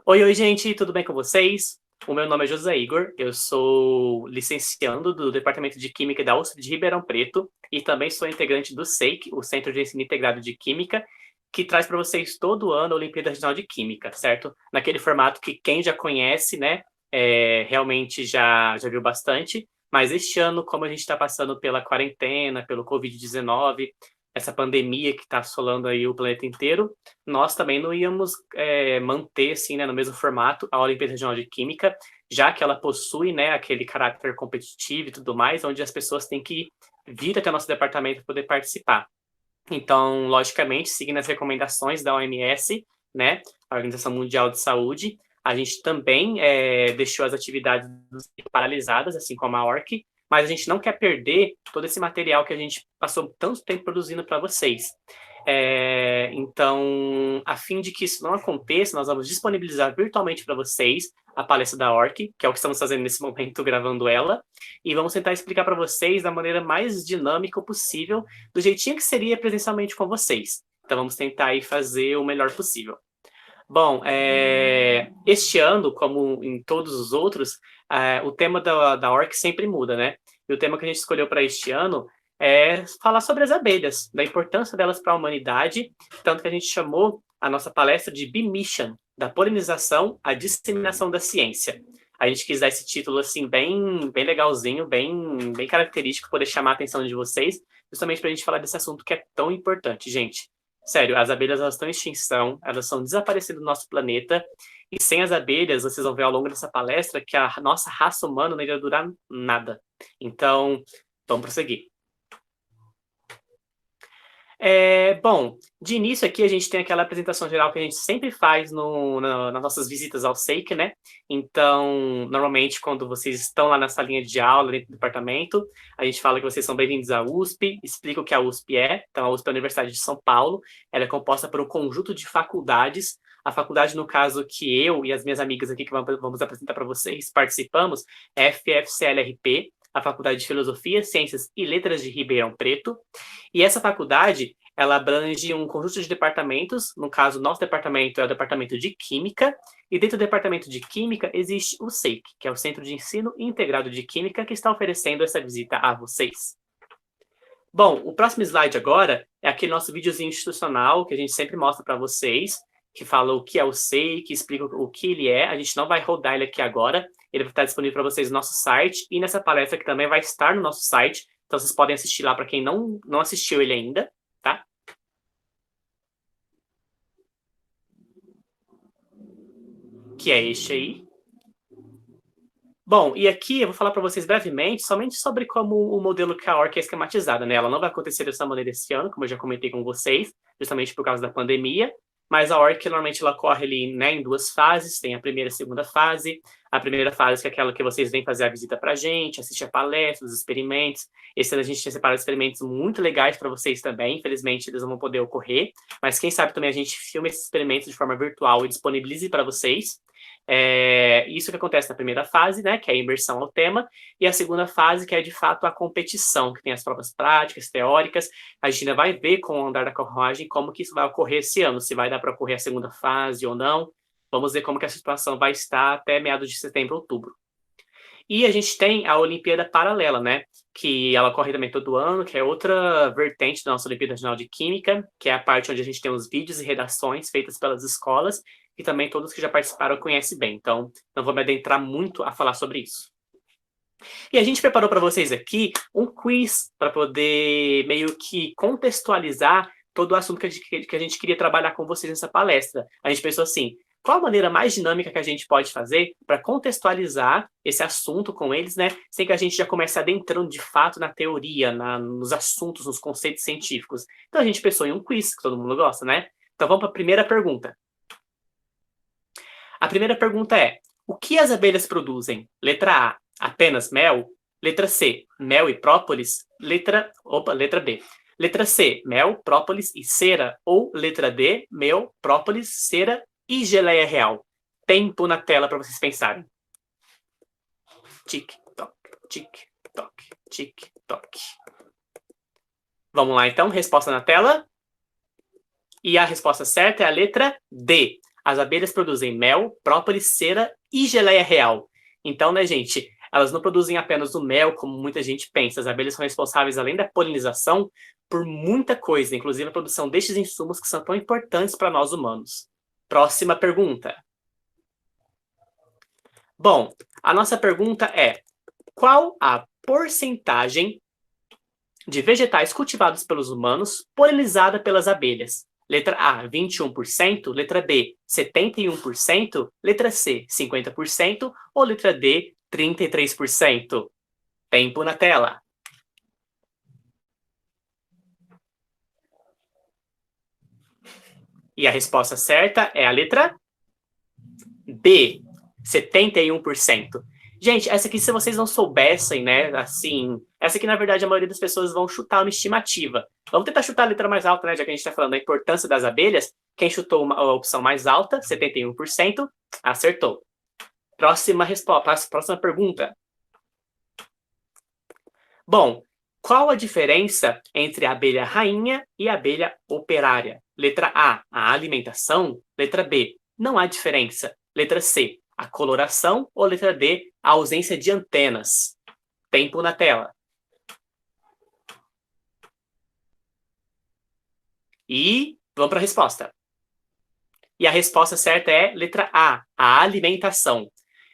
Oi, gente, tudo bem com vocês? O meu nome é José Igor, eu sou licenciando do Departamento de Química da USP de Ribeirão Preto e também sou integrante do SEIC, o Centro de Ensino Integrado de Química, que traz para vocês todo ano a Olimpíada Regional de Química, certo? Naquele formato que quem já conhece, né, realmente já viu bastante, mas este ano, como a gente está passando pela quarentena, pelo Covid-19, essa pandemia que está assolando aí o planeta inteiro, nós também não íamos manter assim, né, no mesmo formato a Olimpíada Regional de Química, já que ela possui, né, aquele caráter competitivo e tudo mais, onde as pessoas têm que vir até o nosso departamento para poder participar. Então, logicamente, seguindo as recomendações da OMS, né, a Organização Mundial de Saúde, a gente também deixou as atividades paralisadas, assim como a ORC, mas a gente não quer perder todo esse material que a gente passou tanto tempo produzindo para vocês. Então, a fim de que isso não aconteça, nós vamos disponibilizar virtualmente para vocês a palestra da ORC, que é o que estamos fazendo nesse momento, gravando ela, e vamos tentar explicar para vocês da maneira mais dinâmica possível, do jeitinho que seria presencialmente com vocês. Então, vamos tentar aí fazer o melhor possível. Bom, este ano, como em todos os outros, o tema da ORC sempre muda, né? E o tema que a gente escolheu para este ano é falar sobre as abelhas, da importância delas para a humanidade, tanto que a gente chamou a nossa palestra de Bee Mission, da polinização à disseminação da ciência. A gente quis dar esse título assim bem legalzinho, bem característico, poder chamar a atenção de vocês, justamente para a gente falar desse assunto que é tão importante, gente. Sério, as abelhas elas estão em extinção, elas estão desaparecendo do nosso planeta, e sem as abelhas, vocês vão ver ao longo dessa palestra que a nossa raça humana não iria durar nada. Então, vamos prosseguir. Bom, de início aqui a gente tem aquela apresentação geral que a gente sempre faz nas nossas visitas ao SEIC, né? Então, normalmente, quando vocês estão lá na salinha de aula, dentro do departamento, a gente fala que vocês são bem-vindos à USP, explica o que a USP é. Então, a USP é a Universidade de São Paulo, ela é composta por um conjunto de faculdades. A faculdade, no caso, que eu e as minhas amigas aqui que vamos apresentar para vocês participamos, é a FFCLRP, a Faculdade de Filosofia, Ciências e Letras de Ribeirão Preto. E essa faculdade, ela abrange um conjunto de departamentos, no caso, nosso departamento é o departamento de Química, e dentro do departamento de Química existe o SEIC, que é o Centro de Ensino Integrado de Química, que está oferecendo essa visita a vocês. Bom, o próximo slide agora é aquele nosso videozinho institucional que a gente sempre mostra para vocês, que fala o que é o SEIC, explica o que ele é. A gente não vai rodar ele aqui agora, ele vai estar disponível para vocês no nosso site e nessa palestra que também vai estar no nosso site, então vocês podem assistir lá para quem não assistiu ele ainda, tá? Que é este aí. Bom, e aqui eu vou falar para vocês brevemente somente sobre como o modelo que a ORC é esquematizada, né? Ela não vai acontecer dessa maneira esse ano, como eu já comentei com vocês, justamente por causa da pandemia, mas a ORC normalmente ela corre ali, né, em duas fases, tem a primeira e a segunda fase. A primeira fase que é aquela que vocês vêm fazer a visita para a gente, assistir a palestra, os experimentos. Esse ano a gente tinha separado experimentos muito legais para vocês também, infelizmente eles não vão poder ocorrer, mas quem sabe também a gente filma esses experimentos de forma virtual e disponibilize para vocês. Isso que acontece na primeira fase, né, que é a imersão ao tema, e a segunda fase, que é de fato a competição, que tem as provas práticas, teóricas. A gente ainda vai ver com o andar da carruagem como que isso vai ocorrer esse ano, se vai dar para ocorrer a segunda fase ou não. Vamos ver como que a situação vai estar até meados de setembro, outubro. E a gente tem a Olimpíada Paralela, né? Que ela ocorre também todo ano, que é outra vertente da nossa Olimpíada Regional de Química, que é a parte onde a gente tem os vídeos e redações feitas pelas escolas, e também todos que já participaram conhecem bem. Então, não vou me adentrar muito a falar sobre isso. E a gente preparou para vocês aqui um quiz para poder meio que contextualizar todo o assunto que a gente queria trabalhar com vocês nessa palestra. A gente pensou assim, qual a maneira mais dinâmica que a gente pode fazer para contextualizar esse assunto com eles, né? Sem que a gente já comece adentrando de fato na teoria, nos assuntos, nos conceitos científicos. Então a gente pensou em um quiz, que todo mundo gosta, né? Então vamos para a primeira pergunta. A primeira pergunta é, o que as abelhas produzem? Letra A, apenas mel? Letra C, mel e própolis? Letra B. Letra C, mel, própolis e cera? Ou letra D, mel, própolis, cera e geleia real? Tempo na tela para vocês pensarem. Tic-toc, tic-toc, tic-toc. Vamos lá, então. Resposta na tela. E a resposta certa é a letra D. As abelhas produzem mel, própolis, cera e geleia real. Então, né, gente, elas não produzem apenas o mel, como muita gente pensa. As abelhas são responsáveis, além da polinização, por muita coisa, inclusive a produção destes insumos que são tão importantes para nós humanos. Próxima pergunta. Bom, a nossa pergunta é: qual a porcentagem de vegetais cultivados pelos humanos polinizada pelas abelhas? Letra A, 21%, letra B, 71%, letra C, 50% ou letra D, 33%? Tempo na tela. E a resposta certa é a letra B, 71%. Gente, essa aqui, se vocês não soubessem, né, assim, essa aqui, na verdade, a maioria das pessoas vão chutar uma estimativa. Vamos tentar chutar a letra mais alta, né, já que a gente está falando da importância das abelhas. Quem chutou a opção mais alta, 71%, acertou. Próxima resposta, próxima pergunta. Bom, qual a diferença entre a abelha rainha e a abelha operária? Letra A, a alimentação. Letra B, não há diferença. Letra C, a coloração. Ou letra D, a ausência de antenas? Tempo na tela. E vamos para a resposta. E a resposta certa é letra A, a alimentação.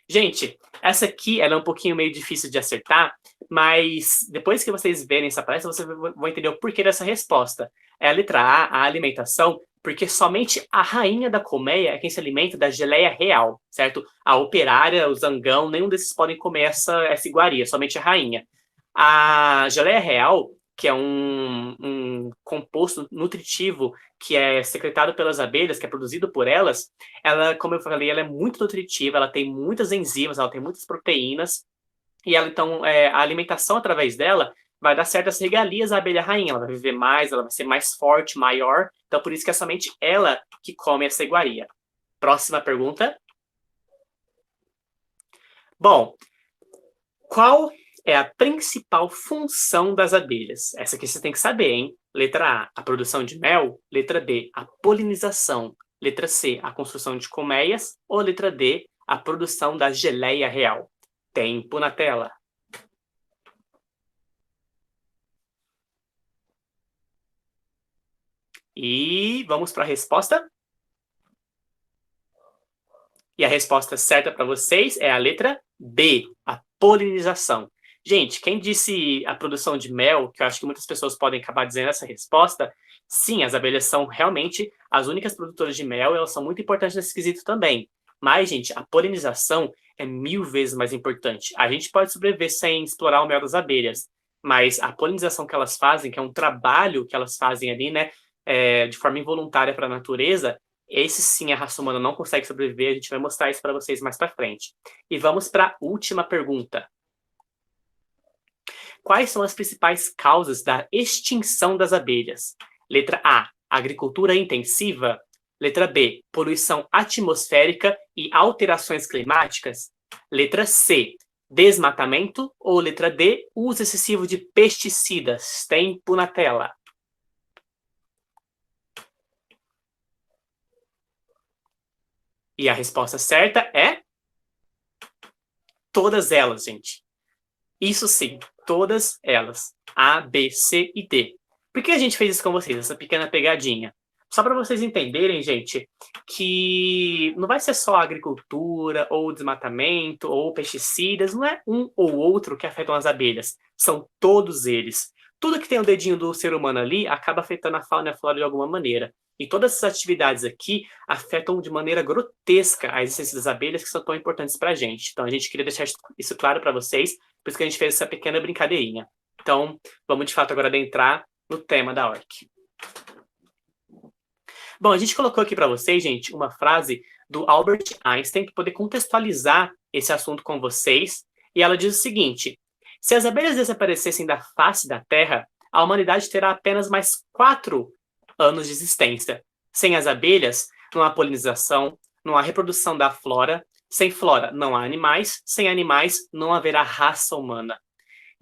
Gente, essa aqui ela é um pouquinho meio difícil de acertar, mas depois que vocês verem essa palestra, vocês vão entender o porquê dessa resposta. É a letra A, a alimentação, porque somente a rainha da colmeia é quem se alimenta da geleia real, certo? A operária, o zangão, nenhum desses podem comer essa iguaria, somente a rainha. A geleia real, que é um composto nutritivo que é secretado pelas abelhas, que é produzido por elas, ela, como eu falei, ela é muito nutritiva, ela tem muitas enzimas, ela tem muitas proteínas, e ela, então, a alimentação através dela vai dar certas regalias à abelha rainha, ela vai viver mais, ela vai ser mais forte, maior, então por isso que é somente ela que come essa iguaria. Próxima pergunta. Bom, qual é a principal função das abelhas? Essa aqui você tem que saber, hein? Letra A, a produção de mel. Letra B, a polinização. Letra C, a construção de colmeias. Ou letra D, a produção da geleia real? Tempo na tela. E vamos para a resposta? E a resposta certa para vocês é a letra B, a polinização. Gente, quem disse a produção de mel, que eu acho que muitas pessoas podem acabar dizendo essa resposta, sim, as abelhas são realmente as únicas produtoras de mel, e elas são muito importantes nesse quesito também. Mas, gente, a polinização é 1000 vezes mais importante. A gente pode sobreviver sem explorar o mel das abelhas, mas a polinização que elas fazem, que é um trabalho que elas fazem ali, né, de forma involuntária para a natureza, esse sim a raça humana não consegue sobreviver, a gente vai mostrar isso para vocês mais para frente. E vamos para a última pergunta. Quais são as principais causas da extinção das abelhas? Letra A, agricultura intensiva. Letra B, poluição atmosférica e alterações climáticas. Letra C, desmatamento. Ou letra D, uso excessivo de pesticidas. Tempo na tela. E a resposta certa é todas elas, gente. Isso sim, todas elas. A, B, C e D. Por que a gente fez isso com vocês, essa pequena pegadinha? Só para vocês entenderem, gente, que não vai ser só a agricultura, ou desmatamento, ou pesticidas, não é um ou outro que afetam as abelhas, são todos eles. Tudo que tem o dedinho do ser humano ali acaba afetando a fauna e a flora de alguma maneira. E todas essas atividades aqui afetam de maneira grotesca a existência das abelhas, que são tão importantes para a gente. Então a gente queria deixar isso claro para vocês, por isso que a gente fez essa pequena brincadeirinha. Então, vamos de fato agora adentrar no tema da ORC. Bom, a gente colocou aqui para vocês, gente, uma frase do Albert Einstein para poder contextualizar esse assunto com vocês. E ela diz o seguinte: se as abelhas desaparecessem da face da Terra, a humanidade terá apenas mais 4 anos de existência. Sem as abelhas, não há polinização, não há reprodução da flora. Sem flora, não há animais. Sem animais, não haverá raça humana.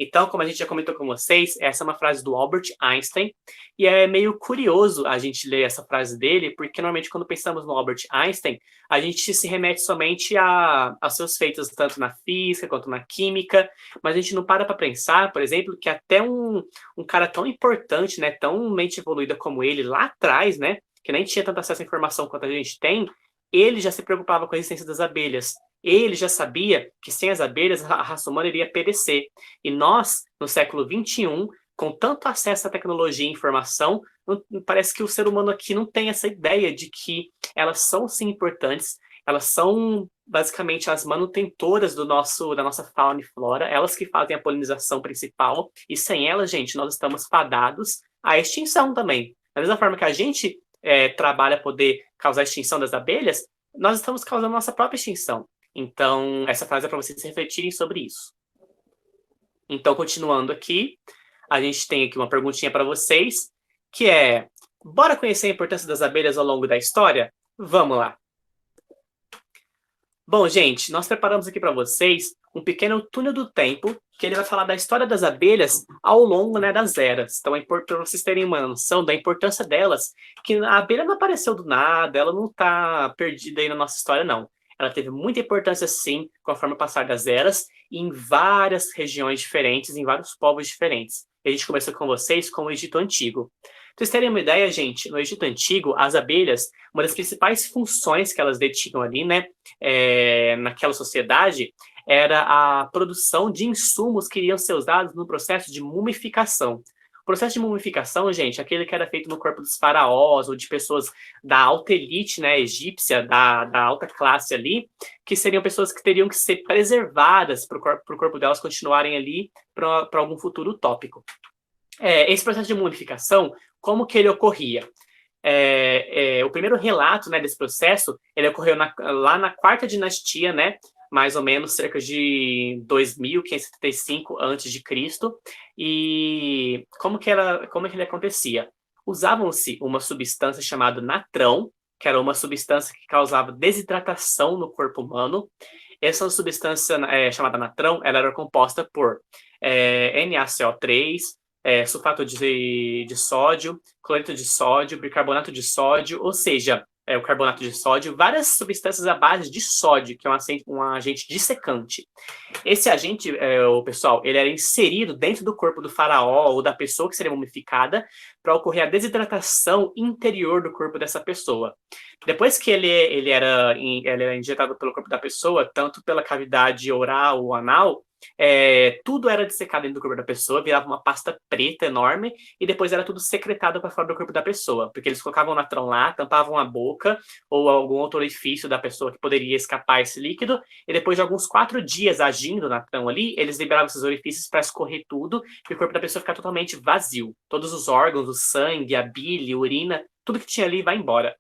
Então, como a gente já comentou com vocês, essa é uma frase do Albert Einstein, e é meio curioso a gente ler essa frase dele, porque normalmente quando pensamos no Albert Einstein, a gente se remete somente aos seus feitos tanto na física quanto na química, mas a gente não para pensar, por exemplo, que até um cara tão importante, né, tão mente evoluída como ele lá atrás, né, que nem tinha tanto acesso à informação quanto a gente tem, ele já se preocupava com a existência das abelhas. Ele já sabia que sem as abelhas a raça humana iria perecer. E nós, no século XXI, com tanto acesso à tecnologia e informação, parece que o ser humano aqui não tem essa ideia de que elas são sim importantes, elas são basicamente as manutentoras da nossa fauna e flora, elas que fazem a polinização principal, e sem elas, gente, nós estamos fadados à extinção também. Da mesma forma que a gente trabalha para poder causar a extinção das abelhas, nós estamos causando nossa própria extinção. Então, essa frase é para vocês refletirem sobre isso. Então, continuando aqui, a gente tem aqui uma perguntinha para vocês, que é: bora conhecer a importância das abelhas ao longo da história? Vamos lá. Bom, gente, nós preparamos aqui para vocês um pequeno túnel do tempo, que ele vai falar da história das abelhas ao longo, né, das eras. Então, é para vocês terem uma noção da importância delas, que a abelha não apareceu do nada, ela não está perdida aí na nossa história, não. Ela teve muita importância, sim, conforme o passar das eras, em várias regiões diferentes, em vários povos diferentes. E a gente começou com vocês com o Egito Antigo. Pra vocês terem uma ideia, gente, no Egito Antigo, as abelhas, uma das principais funções que elas detinham ali, né, naquela sociedade, era a produção de insumos que iriam ser usados no processo de mumificação. O processo de mumificação, gente, aquele que era feito no corpo dos faraós ou de pessoas da alta elite, né, egípcia, da alta classe ali, que seriam pessoas que teriam que ser preservadas para o corpo delas continuarem ali para algum futuro utópico. Esse processo de mumificação, como que ele ocorria? O primeiro relato, né, desse processo, ele ocorreu lá na quarta dinastia, né, mais ou menos cerca de 2575 a.C. E como que ele acontecia? Usavam-se uma substância chamada natrão, que era uma substância que causava desidratação no corpo humano. Essa substância chamada natrão, ela era composta por NaCO3, sulfato de sódio, cloreto de sódio, bicarbonato de sódio, ou seja, o carbonato de sódio, várias substâncias à base de sódio, que é um agente dissecante. Esse agente, pessoal, ele era inserido dentro do corpo do faraó ou da pessoa que seria mumificada para ocorrer a desidratação interior do corpo dessa pessoa. Depois que ele era injetado pelo corpo da pessoa, tanto pela cavidade oral ou anal, tudo era dissecado dentro do corpo da pessoa, virava uma pasta preta enorme, e depois era tudo secretado para fora do corpo da pessoa, porque eles colocavam o natrão lá, tampavam a boca ou algum outro orifício da pessoa que poderia escapar esse líquido, e depois de alguns 4 dias agindo o natrão ali, eles liberavam esses orifícios para escorrer tudo, e o corpo da pessoa ficar totalmente vazio. Todos os órgãos, o sangue, a bile, a urina, tudo que tinha ali vai embora.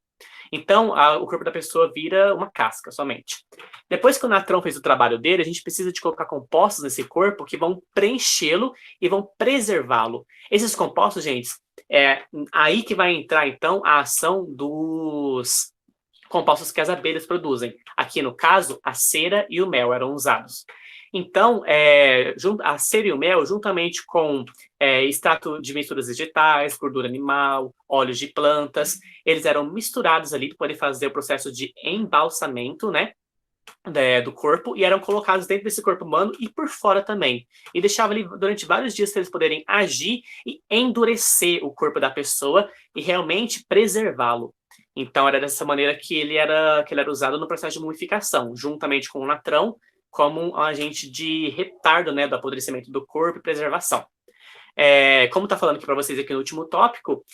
Então, o corpo da pessoa vira uma casca somente. Depois que o natrão fez o trabalho dele, a gente precisa de colocar compostos nesse corpo que vão preenchê-lo e vão preservá-lo. Esses compostos, gente, aí que vai entrar, então, a ação dos compostos que as abelhas produzem. Aqui, no caso, a cera e o mel eram usados. Então, a cera e o mel, juntamente com extrato de misturas vegetais, gordura animal, óleos de plantas, eles eram misturados ali para poder fazer o processo de embalsamento, né, do corpo, e eram colocados dentro desse corpo humano e por fora também. E deixava ali durante vários dias para eles poderem agir e endurecer o corpo da pessoa e realmente preservá-lo. Então, era dessa maneira que ele era usado no processo de mumificação, juntamente com o natrão, como um agente de retardo, né, do apodrecimento do corpo e preservação. Como está falando aqui para vocês aqui no último tópico,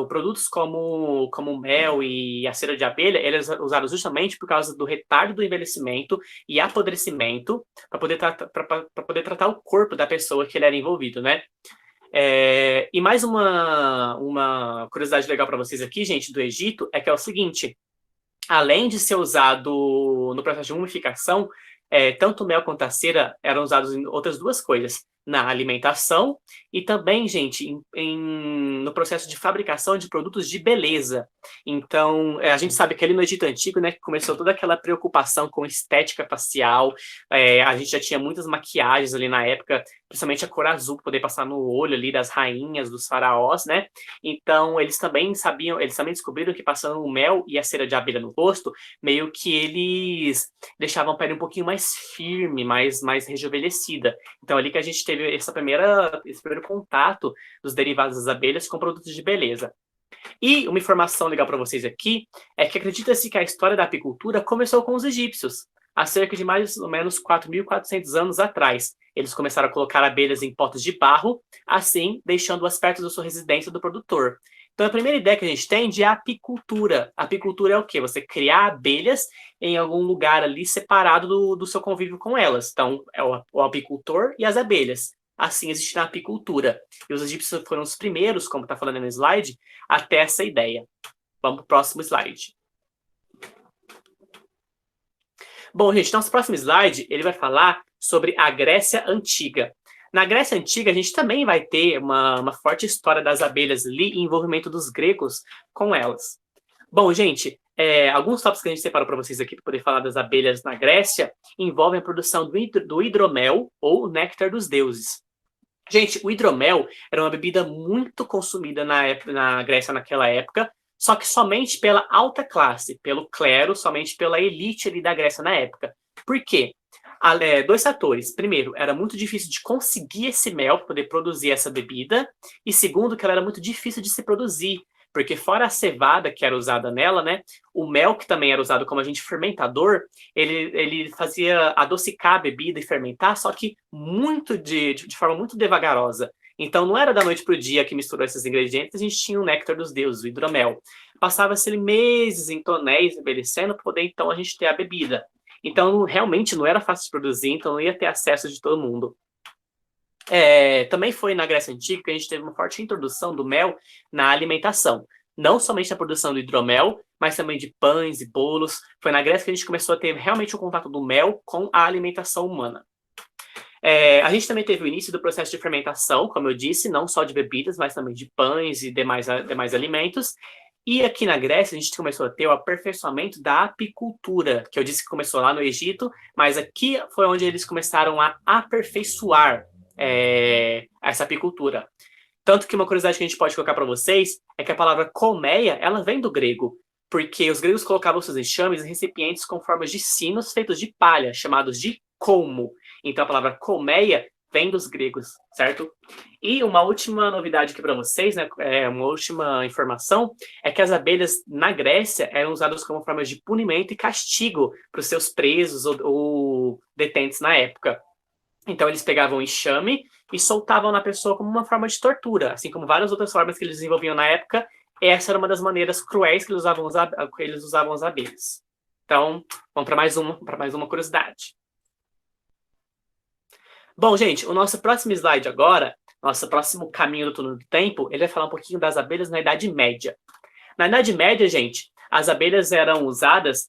produtos como o mel e a cera de abelha, eles são usados justamente por causa do retardo do envelhecimento e apodrecimento para poder tratar o corpo da pessoa que ele era envolvido, né? E mais uma curiosidade legal para vocês aqui, gente, do Egito, é que é o seguinte: além de ser usado no processo de mumificação, tanto o mel quanto a cera eram usados em outras 2 coisas: na alimentação e também, gente, no processo de fabricação de produtos de beleza. Então, a gente sabe que ali no Egito Antigo, né, que começou toda aquela preocupação com estética facial, a gente já tinha muitas maquiagens ali na época principalmente a cor azul, para poder passar no olho ali das rainhas, dos faraós, né? Então, eles também descobriram que passando o mel e a cera de abelha no rosto, meio que eles deixavam a pele um pouquinho mais firme, mais rejuvenescida. Então, ali que a gente teve esse primeiro contato dos derivados das abelhas com produtos de beleza. E uma informação legal para vocês aqui é que acredita-se que a história da apicultura começou com os egípcios, há cerca de mais ou menos 4.400 anos atrás. Eles começaram a colocar abelhas em potes de barro, assim deixando-as perto da sua residência do produtor. Então, a primeira ideia que a gente tem de apicultura. Apicultura é o quê? Você criar abelhas em algum lugar ali separado do seu convívio com elas. Então, é o apicultor e as abelhas. Assim existe na apicultura. E os egípcios foram os primeiros, como está falando no slide, a ter essa ideia. Vamos para o próximo slide. Bom, gente, nosso próximo slide, ele vai falar sobre a Grécia Antiga. Na Grécia Antiga, a gente também vai ter uma forte história das abelhas ali e envolvimento dos gregos com elas. Bom, gente, alguns tópicos que a gente separou para vocês aqui para poder falar das abelhas na Grécia envolvem a produção do hidromel ou néctar dos deuses. Gente, o hidromel era uma bebida muito consumida na Grécia naquela época, só que somente pela alta classe, pelo clero, somente pela elite ali da Grécia na época. Por quê? Dois fatores. Primeiro, era muito difícil de conseguir esse mel para poder produzir essa bebida. E segundo, que ela era muito difícil de se produzir. Porque fora a cevada que era usada nela, né? O mel, que também era usado como agente fermentador, ele fazia adocicar a bebida e fermentar, só que de forma muito devagarosa. Então, não era da noite para o dia que misturou esses ingredientes, a gente tinha o néctar dos deuses, o hidromel. Passava-se meses em tonéis envelhecendo para poder, então, a gente ter a bebida. Então, realmente não era fácil de produzir, então não ia ter acesso de todo mundo. Também foi na Grécia Antiga que a gente teve uma forte introdução do mel na alimentação. Não somente na produção do hidromel, mas também de pães e bolos. Foi na Grécia que a gente começou a ter realmente o contato do mel com a alimentação humana. A gente também teve o início do processo de fermentação, como eu disse, não só de bebidas, mas também de pães e demais alimentos. E aqui na Grécia, a gente começou a ter o aperfeiçoamento da apicultura, que eu disse que começou lá no Egito, mas aqui foi onde eles começaram a aperfeiçoar essa apicultura. Tanto que uma curiosidade que a gente pode colocar para vocês é que a palavra colmeia, ela vem do grego, porque os gregos colocavam seus enxames em recipientes com formas de sinos feitos de palha, chamados de colmo. Então a palavra colmeia vem dos gregos, certo? E uma última novidade aqui para vocês, né? Uma última informação, é que as abelhas na Grécia eram usadas como forma de punimento e castigo para os seus presos ou detentes na época. Então eles pegavam enxame e soltavam na pessoa como uma forma de tortura, assim como várias outras formas que eles desenvolviam na época. Essa era uma das maneiras cruéis que eles usavam as abelhas. Então, vamos para mais uma curiosidade. Bom, gente, o nosso próximo slide agora, nosso próximo caminho do túnel do tempo, ele vai falar um pouquinho das abelhas na Idade Média. Na Idade Média, gente, as abelhas eram usadas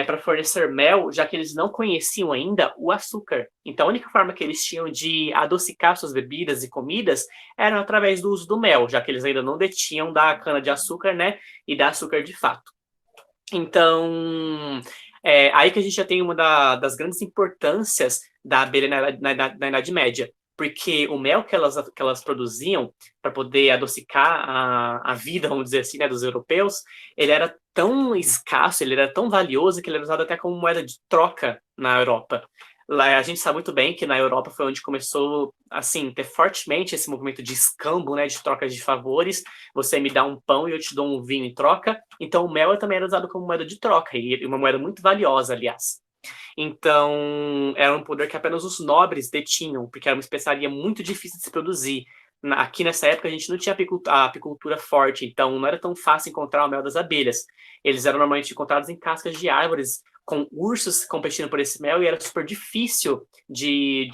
para fornecer mel, já que eles não conheciam ainda o açúcar. Então, a única forma que eles tinham de adocicar suas bebidas e comidas era através do uso do mel, já que eles ainda não detinham da cana-de-açúcar, né, e da açúcar de fato. Então, aí que a gente já tem uma das grandes importâncias da abelha na Idade Média, porque o mel que elas produziam para poder adocicar a vida, vamos dizer assim, né, dos europeus, ele era tão escasso, ele era tão valioso que ele era usado até como moeda de troca na Europa. Lá, a gente sabe muito bem que na Europa foi onde começou, assim, ter fortemente esse movimento de escambo, né, de troca de favores. Você me dá um pão e eu te dou um vinho em troca. Então, o mel também era usado como moeda de troca, e uma moeda muito valiosa, aliás. Então, era um poder que apenas os nobres detinham, porque era uma especiaria muito difícil de se produzir. Aqui nessa época a gente não tinha a apicultura forte, então não era tão fácil encontrar o mel das abelhas. Eles eram normalmente encontrados em cascas de árvores, com ursos competindo por esse mel, e era super difícil de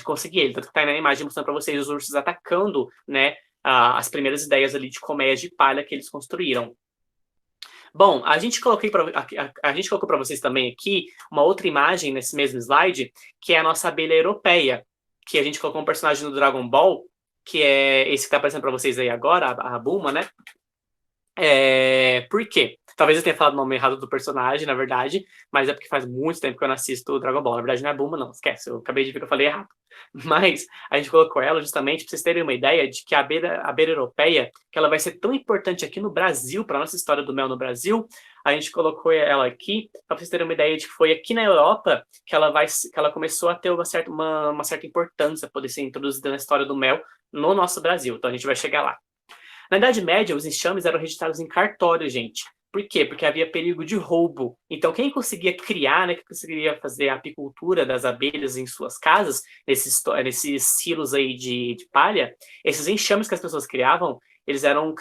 conseguir ele. Tanto que tá aí na imagem mostrando para vocês os ursos atacando, né, as primeiras ideias ali de colmeias de palha que eles construíram. Bom, a gente colocou para vocês também aqui uma outra imagem nesse mesmo slide, que é a nossa abelha europeia, que a gente colocou um personagem do Dragon Ball, que é esse que está aparecendo para vocês aí agora, a Bulma, né? Por quê? Talvez eu tenha falado o nome errado do personagem, na verdade, mas é porque faz muito tempo que eu não assisto Dragon Ball. Na verdade, não é Bulma, não, esquece, eu acabei de ver que eu falei errado. Mas a gente colocou ela justamente para vocês terem uma ideia de que a abelha europeia, que ela vai ser tão importante aqui no Brasil, para nossa história do mel no Brasil, a gente colocou ela aqui para vocês terem uma ideia de que foi aqui na Europa que ela começou a ter uma certa importância, poder ser introduzida na história do mel no nosso Brasil. Então a gente vai chegar lá. Na Idade Média, os enxames eram registrados em cartório, gente. Por quê? Porque havia perigo de roubo. Então, quem conseguia criar, né, que conseguiria fazer a apicultura das abelhas em suas casas, nesses silos aí de palha, esses enxames que as pessoas criavam, eles eram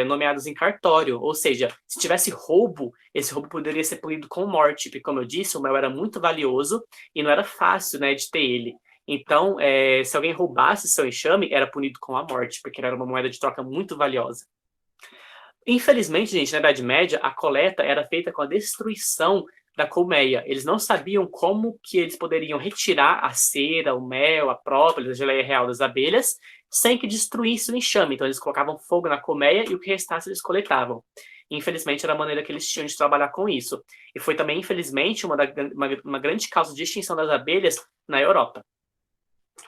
nomeados em cartório. Ou seja, se tivesse roubo, esse roubo poderia ser punido com morte. Porque, como eu disse, o mel era muito valioso e não era fácil, né, de ter ele. Então, se alguém roubasse seu enxame, era punido com a morte, porque era uma moeda de troca muito valiosa. Infelizmente, gente, na Idade Média, a coleta era feita com a destruição da colmeia. Eles não sabiam como que eles poderiam retirar a cera, o mel, a própolis, a geleia real das abelhas, sem que destruísse o enxame. Então, eles colocavam fogo na colmeia e o que restasse eles coletavam. Infelizmente, era a maneira que eles tinham de trabalhar com isso. E foi também, infelizmente, uma grande causa de extinção das abelhas na Europa.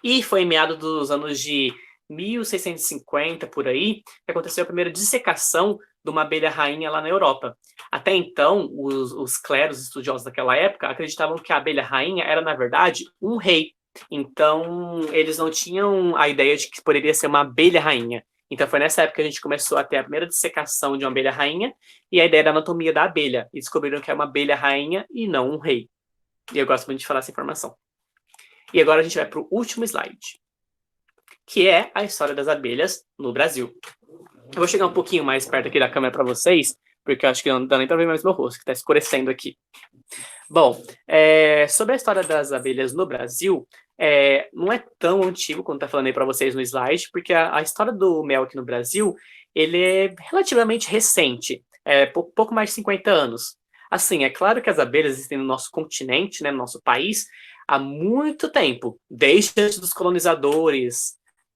E foi em meados dos anos de 1650, por aí, que aconteceu a primeira dissecação de uma abelha rainha lá na Europa. Até então, os clérigos estudiosos daquela época acreditavam que a abelha rainha era, na verdade, um rei. Então, eles não tinham a ideia de que poderia ser uma abelha rainha. Então, foi nessa época que a gente começou a ter a primeira dissecação de uma abelha rainha e a ideia da anatomia da abelha. E descobriram que é uma abelha rainha e não um rei. E eu gosto muito de falar essa informação. E agora a gente vai para o último slide, que é a história das abelhas no Brasil. Eu vou chegar um pouquinho mais perto aqui da câmera para vocês, porque eu acho que não dá nem para ver mais meu rosto, que está escurecendo aqui. Bom, sobre a história das abelhas no Brasil, não é tão antigo quanto está falando aí para vocês no slide, porque a história do mel aqui no Brasil, ele é relativamente recente, pouco mais de 50 anos. Assim, é claro que as abelhas existem no nosso continente, né, no nosso país, há muito tempo, desde antes dos colonizadores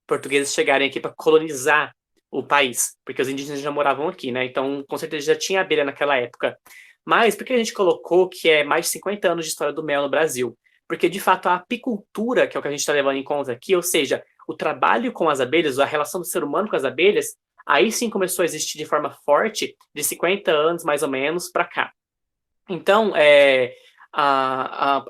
portugueses chegarem aqui para colonizar o país, porque os indígenas já moravam aqui, né? Então, com certeza já tinha abelha naquela época. Mas por que a gente colocou que é mais de 50 anos de história do mel no Brasil? Porque, de fato, a apicultura, que é o que a gente está levando em conta aqui, ou seja, o trabalho com as abelhas, a relação do ser humano com as abelhas, aí sim começou a existir de forma forte de 50 anos, mais ou menos, para cá. Então,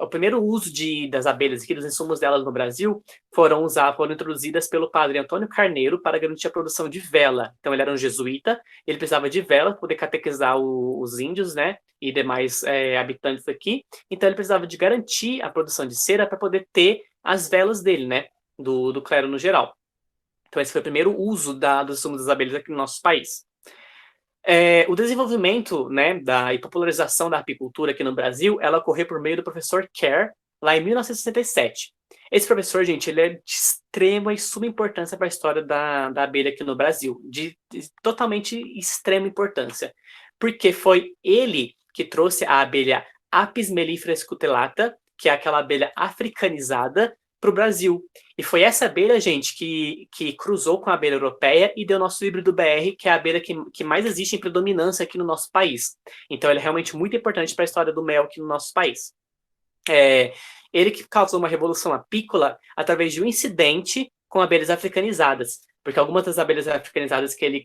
o primeiro uso das abelhas aqui, dos insumos delas no Brasil, foram introduzidas pelo padre Antônio Carneiro para garantir a produção de vela. Então, ele era um jesuíta, ele precisava de vela para poder catequizar os índios, né, e demais habitantes aqui. Então, ele precisava de garantir a produção de cera para poder ter as velas dele, né, do clero no geral. Então, esse foi o primeiro uso dos insumos das abelhas aqui no nosso país. O desenvolvimento, né, e popularização da apicultura aqui no Brasil, ela ocorreu por meio do professor Kerr, lá em 1967. Esse professor, gente, ele é de extrema e suma importância para a história da abelha aqui no Brasil, de totalmente extrema importância, porque foi ele que trouxe a abelha Apis mellifera scutellata, que é aquela abelha africanizada, para o Brasil. E foi essa abelha, gente, que cruzou com a abelha europeia e deu nosso híbrido BR, que é a abelha que mais existe em predominância aqui no nosso país. Então, ele é realmente muito importante para a história do mel aqui no nosso país. Ele que causou uma revolução apícola através de um incidente com abelhas africanizadas. Porque algumas das abelhas africanizadas que ele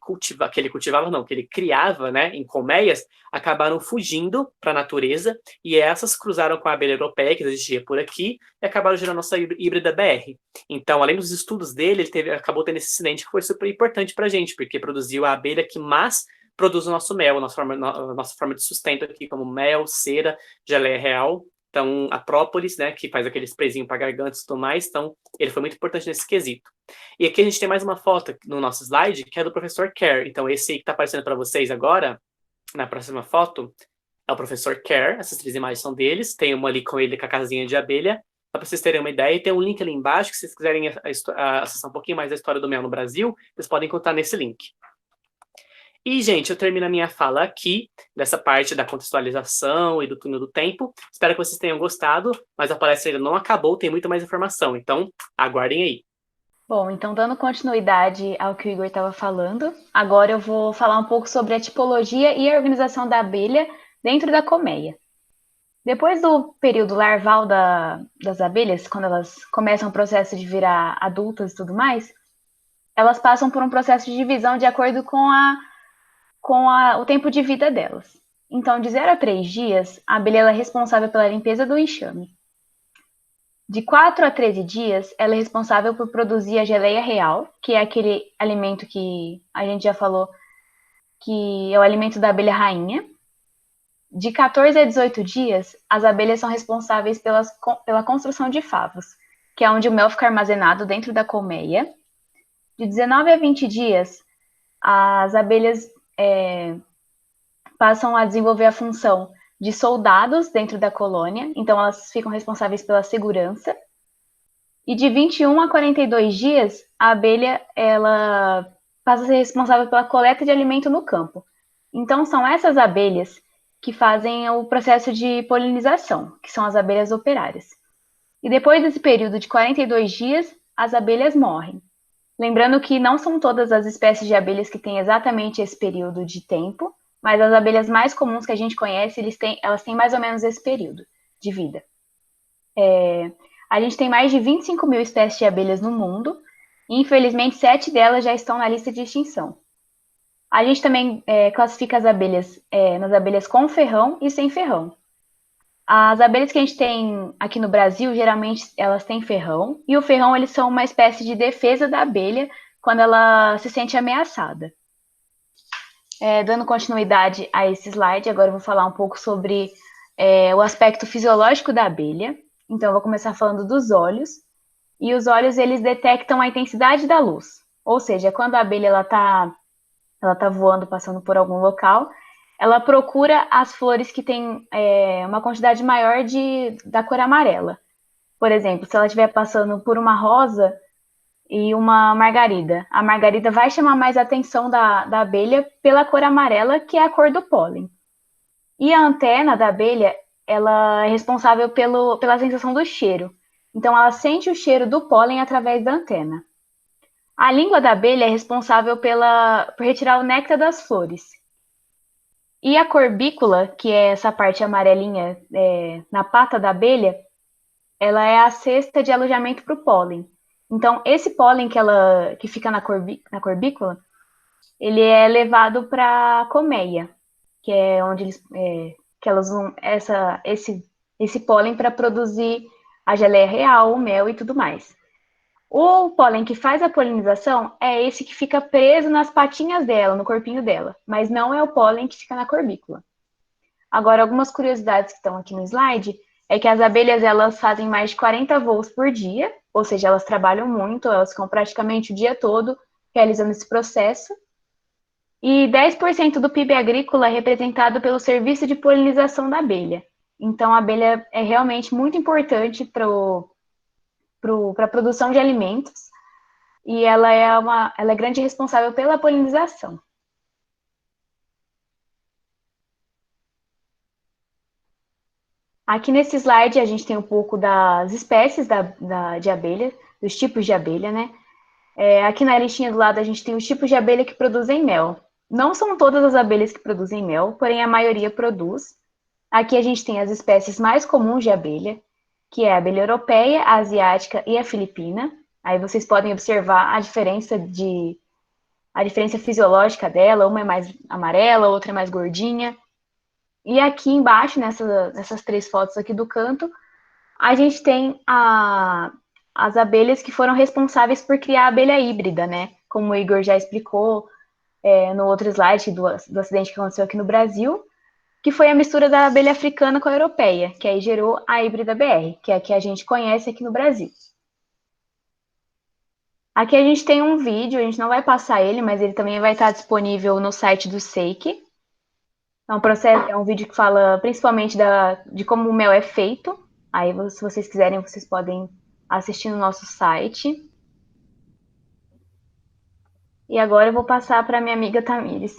criava, né, em colmeias, acabaram fugindo para a natureza, e essas cruzaram com a abelha europeia, que existia por aqui, e acabaram gerando a nossa híbrida BR. Então, além dos estudos dele, ele acabou tendo esse incidente que foi super importante para a gente, porque produziu a abelha que mais produz o nosso mel, a nossa forma de sustento aqui, como mel, cera, geleia real. Então, a própolis, né, que faz aquele sprayzinho para garganta e tudo mais, então ele foi muito importante nesse quesito. E aqui a gente tem mais uma foto no nosso slide, que é do professor Kerr. Então, esse aí que está aparecendo para vocês agora, na próxima foto, é o professor Kerr. Essas 3 imagens são deles. Tem uma ali com ele com a casinha de abelha, só para vocês terem uma ideia. E tem um link ali embaixo, que se vocês quiserem acessar um pouquinho mais da história do mel no Brasil, vocês podem encontrar nesse link. E, gente, eu termino a minha fala aqui, dessa parte da contextualização e do túnel do tempo. Espero que vocês tenham gostado, mas a palestra ainda não acabou, tem muito mais informação, então aguardem aí. Bom, então dando continuidade ao que o Igor estava falando, agora eu vou falar um pouco sobre a tipologia e a organização da abelha dentro da colmeia. Depois do período larval das abelhas, quando elas começam o processo de virar adultas e tudo mais, elas passam por um processo de divisão de acordo com o tempo de vida delas. Então, de 0 a 3 dias, a abelha é responsável pela limpeza do enxame. De 4 a 13 dias, ela é responsável por produzir a geleia real, que é aquele alimento que a gente já falou que é o alimento da abelha rainha. De 14 a 18 dias, as abelhas são responsáveis pela construção de favos, que é onde o mel fica armazenado dentro da colmeia. De 19 a 20 dias, as abelhas passam a desenvolver a função de soldados dentro da colônia, então elas ficam responsáveis pela segurança. E de 21 a 42 dias, a abelha ela passa a ser responsável pela coleta de alimento no campo. Então são essas abelhas que fazem o processo de polinização, que são as abelhas operárias. E depois desse período de 42 dias, as abelhas morrem. Lembrando que não são todas as espécies de abelhas que têm exatamente esse período de tempo, mas as abelhas mais comuns que a gente conhece, elas têm mais ou menos esse período de vida. A gente tem mais de 25 mil espécies de abelhas no mundo, e infelizmente 7 delas já estão na lista de extinção. A gente também classifica as abelhas nas abelhas com ferrão e sem ferrão. As abelhas que a gente tem aqui no Brasil, geralmente elas têm ferrão, e o ferrão eles são uma espécie de defesa da abelha quando ela se sente ameaçada. Dando continuidade a esse slide, agora eu vou falar um pouco sobre o aspecto fisiológico da abelha. Então, eu vou começar falando dos olhos. E os olhos, eles detectam a intensidade da luz. Ou seja, quando a abelha ela tá voando, passando por algum local, ela procura as flores que têm uma quantidade maior da cor amarela. Por exemplo, se ela estiver passando por uma rosa e uma margarida, a margarida vai chamar mais a atenção da abelha pela cor amarela, que é a cor do pólen. E a antena da abelha, ela é responsável pela sensação do cheiro. Então, ela sente o cheiro do pólen através da antena. A língua da abelha é responsável por retirar o néctar das flores. E a corbícula, que é essa parte amarelinha na pata da abelha, ela é a cesta de alojamento para o pólen. Então, esse pólen que fica na corbícula, ele é levado para a colmeia, que é onde que elas usam esse pólen para produzir a geleia real, o mel e tudo mais. O pólen que faz a polinização é esse que fica preso nas patinhas dela, no corpinho dela, mas não é o pólen que fica na corbícula. Agora, algumas curiosidades que estão aqui no slide é que as abelhas elas fazem mais de 40 voos por dia, ou seja, elas trabalham muito, elas ficam praticamente o dia todo realizando esse processo. E 10% do PIB agrícola é representado pelo serviço de polinização da abelha. Então, a abelha é realmente muito importante para a produção de alimentos e ela é grande responsável pela polinização. Aqui nesse slide a gente tem um pouco das espécies de abelha, dos tipos de abelha, né? Aqui na listinha do lado a gente tem os tipos de abelha que produzem mel. Não são todas as abelhas que produzem mel, porém a maioria produz. Aqui a gente tem as espécies mais comuns de abelha, que é a abelha europeia, a asiática e a filipina. Aí vocês podem observar a diferença fisiológica dela, uma é mais amarela, outra é mais gordinha. E aqui embaixo, nessas 3 fotos aqui do canto, a gente tem as abelhas que foram responsáveis por criar a abelha híbrida, né? Como o Igor já explicou no outro slide do acidente que aconteceu aqui no Brasil, que foi a mistura da abelha africana com a europeia, que aí gerou a híbrida BR, que é a que a gente conhece aqui no Brasil. Aqui a gente tem um vídeo, a gente não vai passar ele, mas ele também vai estar disponível no site do Seik. É um vídeo que fala principalmente de como o mel é feito. Aí, se vocês quiserem, vocês podem assistir no nosso site. E agora eu vou passar para minha amiga Tamires.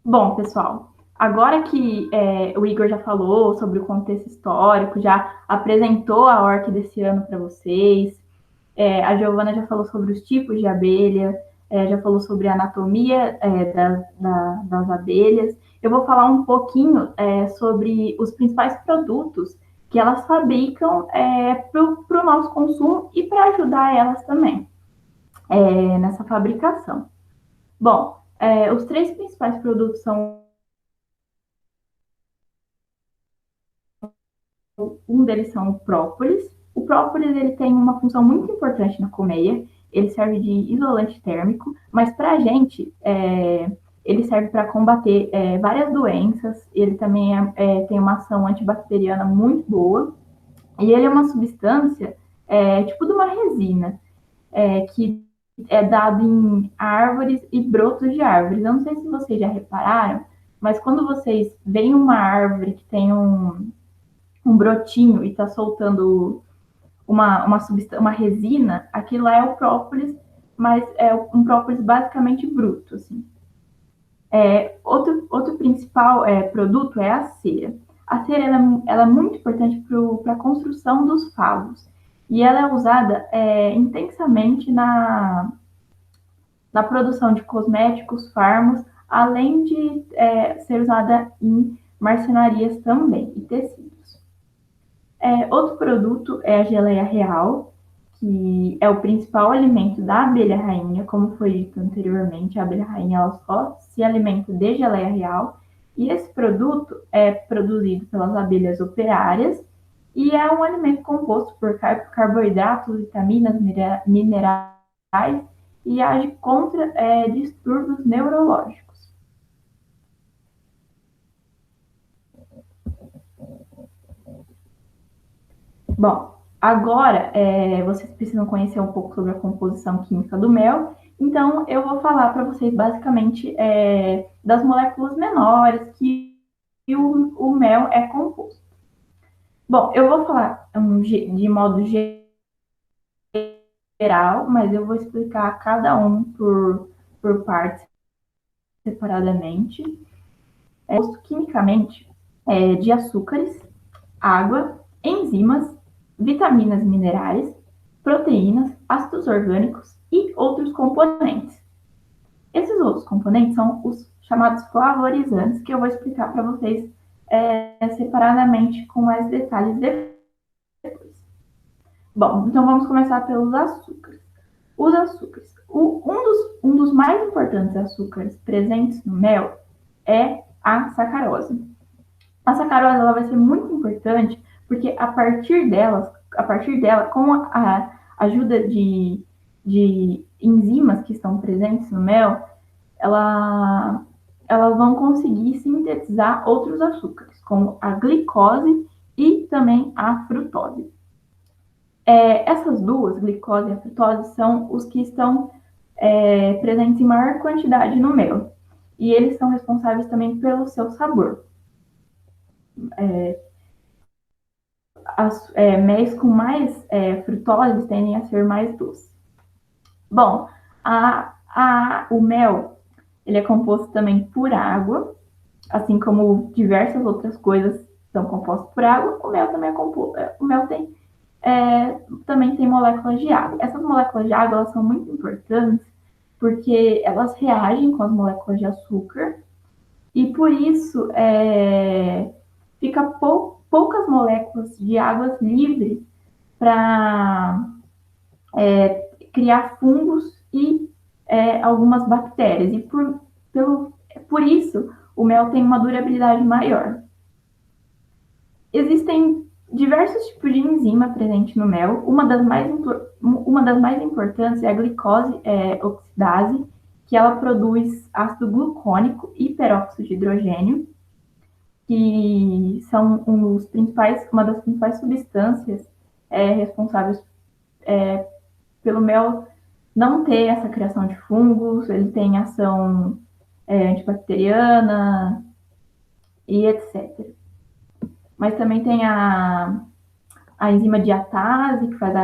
Bom, pessoal, Agora que o Igor já falou sobre o contexto histórico, já apresentou a ORC desse ano para vocês, a Giovana já falou sobre os tipos de abelha, já falou sobre a anatomia das abelhas. Eu vou falar um pouquinho sobre os principais produtos que elas fabricam para o nosso consumo e para ajudar elas também nessa fabricação. Bom, os 3 principais produtos são. Um deles são o própolis. O própolis ele tem uma função muito importante na colmeia. Ele serve de isolante térmico, mas para a gente ele serve para combater várias doenças. Ele também tem uma ação antibacteriana muito boa. E ele é uma substância tipo de uma resina que é dado em árvores e brotos de árvores. Eu não sei se vocês já repararam, mas quando vocês veem uma árvore que tem um brotinho e está soltando uma resina, aquilo lá é o própolis, mas é um própolis basicamente bruto. Assim. Outro principal produto é a cera. A cera ela é muito importante para a construção dos favos. E ela é usada intensamente na produção de cosméticos, fármacos, além de ser usada em marcenarias também, e tecidos. Outro produto é a geleia real, que é o principal alimento da abelha rainha, como foi dito anteriormente, a abelha rainha ela só se alimenta de geleia real, e esse produto é produzido pelas abelhas operárias e é um alimento composto por carboidratos, vitaminas, minerais e age contra distúrbios neurológicos. Bom, agora vocês precisam conhecer um pouco sobre a composição química do mel, então eu vou falar para vocês basicamente das moléculas menores que o mel é composto. Bom, eu vou falar de modo geral, mas eu vou explicar cada um por partes separadamente. Composto quimicamente de açúcares, água, enzimas, vitaminas e minerais, proteínas, ácidos orgânicos e outros componentes. Esses outros componentes são os chamados flavorizantes, que eu vou explicar para vocês separadamente com mais detalhes depois. Bom, então vamos começar pelos açúcares. Os açúcares. Um dos mais importantes açúcares presentes no mel é a sacarose. A sacarose ela vai ser muito importante porque a partir dela, com a ajuda de enzimas que estão presentes no mel, elas vão conseguir sintetizar outros açúcares, como a glicose e também a frutose. Essas duas, glicose e a frutose, são os que estão presentes em maior quantidade no mel. E eles são responsáveis também pelo seu sabor. Méis com mais frutose tendem a ser mais doces. Bom, o mel ele é composto também por água, assim como diversas outras coisas são compostas por água. O mel também também tem moléculas de água. Essas moléculas de água elas são muito importantes porque elas reagem com as moléculas de açúcar e por isso fica poucas moléculas de águas livres para criar fungos e algumas bactérias. E por isso, o mel tem uma durabilidade maior. Existem diversos tipos de enzima presente no mel. Uma das mais importantes é a glicose oxidase, que ela produz ácido glucônico e peróxido de hidrogênio, que são uma das principais substâncias responsáveis pelo mel não ter essa criação de fungos. Ele tem ação antibacteriana e etc. Mas também tem a enzima diatase, que faz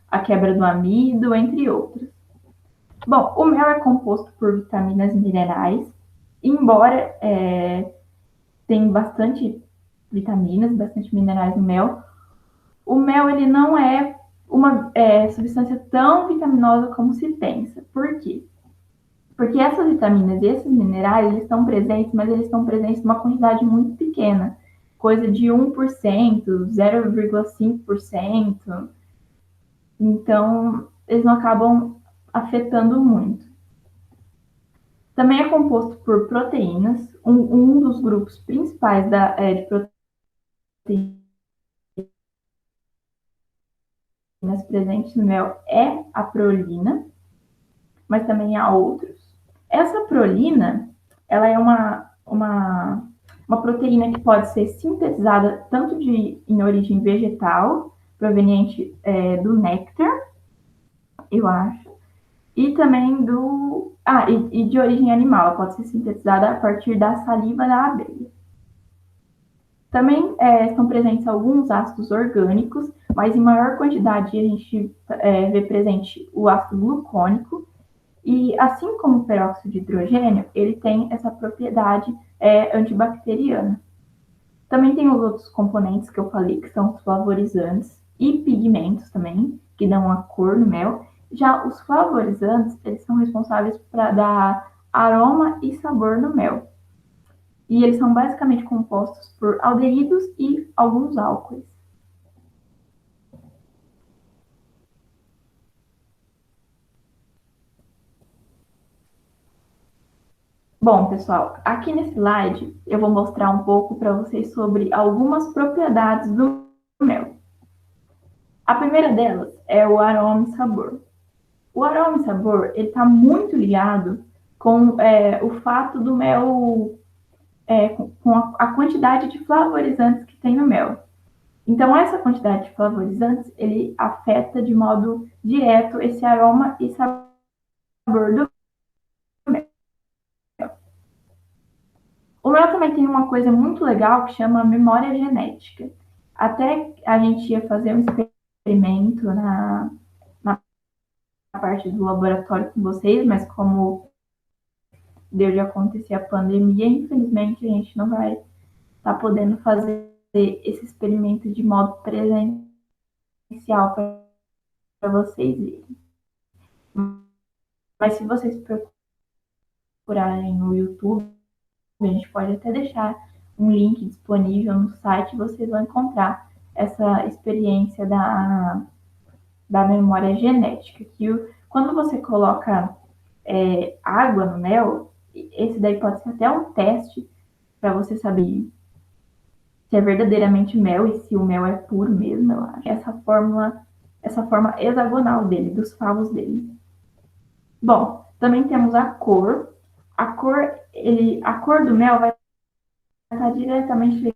a quebra do amido, entre outras. Bom, o mel é composto por vitaminas e minerais, embora tem bastante vitaminas, bastante minerais no mel. O mel, ele não é uma substância tão vitaminosa como se pensa. Por quê? Porque essas vitaminas e esses minerais, eles estão presentes, mas eles estão presentes numa quantidade muito pequena. Coisa de 1%, 0,5%. Então, eles não acabam afetando muito. Também é composto por proteínas. Um dos grupos principais de proteínas presentes no mel é a prolina, mas também há outros. Essa prolina, ela é uma proteína que pode ser sintetizada tanto em origem vegetal, proveniente do néctar, eu acho, e também e de origem animal, ela pode ser sintetizada a partir da saliva da abelha. Também estão presentes alguns ácidos orgânicos, mas em maior quantidade a gente vê presente o ácido glucônico, e assim como o peróxido de hidrogênio, ele tem essa propriedade antibacteriana. Também tem os outros componentes que eu falei, que são os flavorizantes e pigmentos também, que dão a cor no mel. Já os flavorizantes, eles são responsáveis para dar aroma e sabor no mel. E eles são basicamente compostos por aldeídos e alguns álcoois. Bom, pessoal, aqui nesse slide eu vou mostrar um pouco para vocês sobre algumas propriedades do mel. A primeira delas é o aroma e sabor. O aroma e sabor ele está muito ligado com o fato do mel, com a quantidade de flavorizantes que tem no mel. Então, essa quantidade de flavorizantes, ele afeta de modo direto esse aroma e sabor do mel. O mel também tem uma coisa muito legal que chama memória genética. Até a gente ia fazer um experimento na parte do laboratório com vocês, mas como deu de acontecer a pandemia, infelizmente a gente não vai estar podendo fazer esse experimento de modo presencial para vocês verem. Mas se vocês procurarem no YouTube, a gente pode até deixar um link disponível no site, vocês vão encontrar essa experiência da memória genética, que quando você coloca água no mel, esse daí pode ser até um teste para você saber se é verdadeiramente mel e se o mel é puro mesmo, eu acho. Essa forma hexagonal dele, dos favos dele. Bom, também temos a cor. A cor do mel vai estar diretamente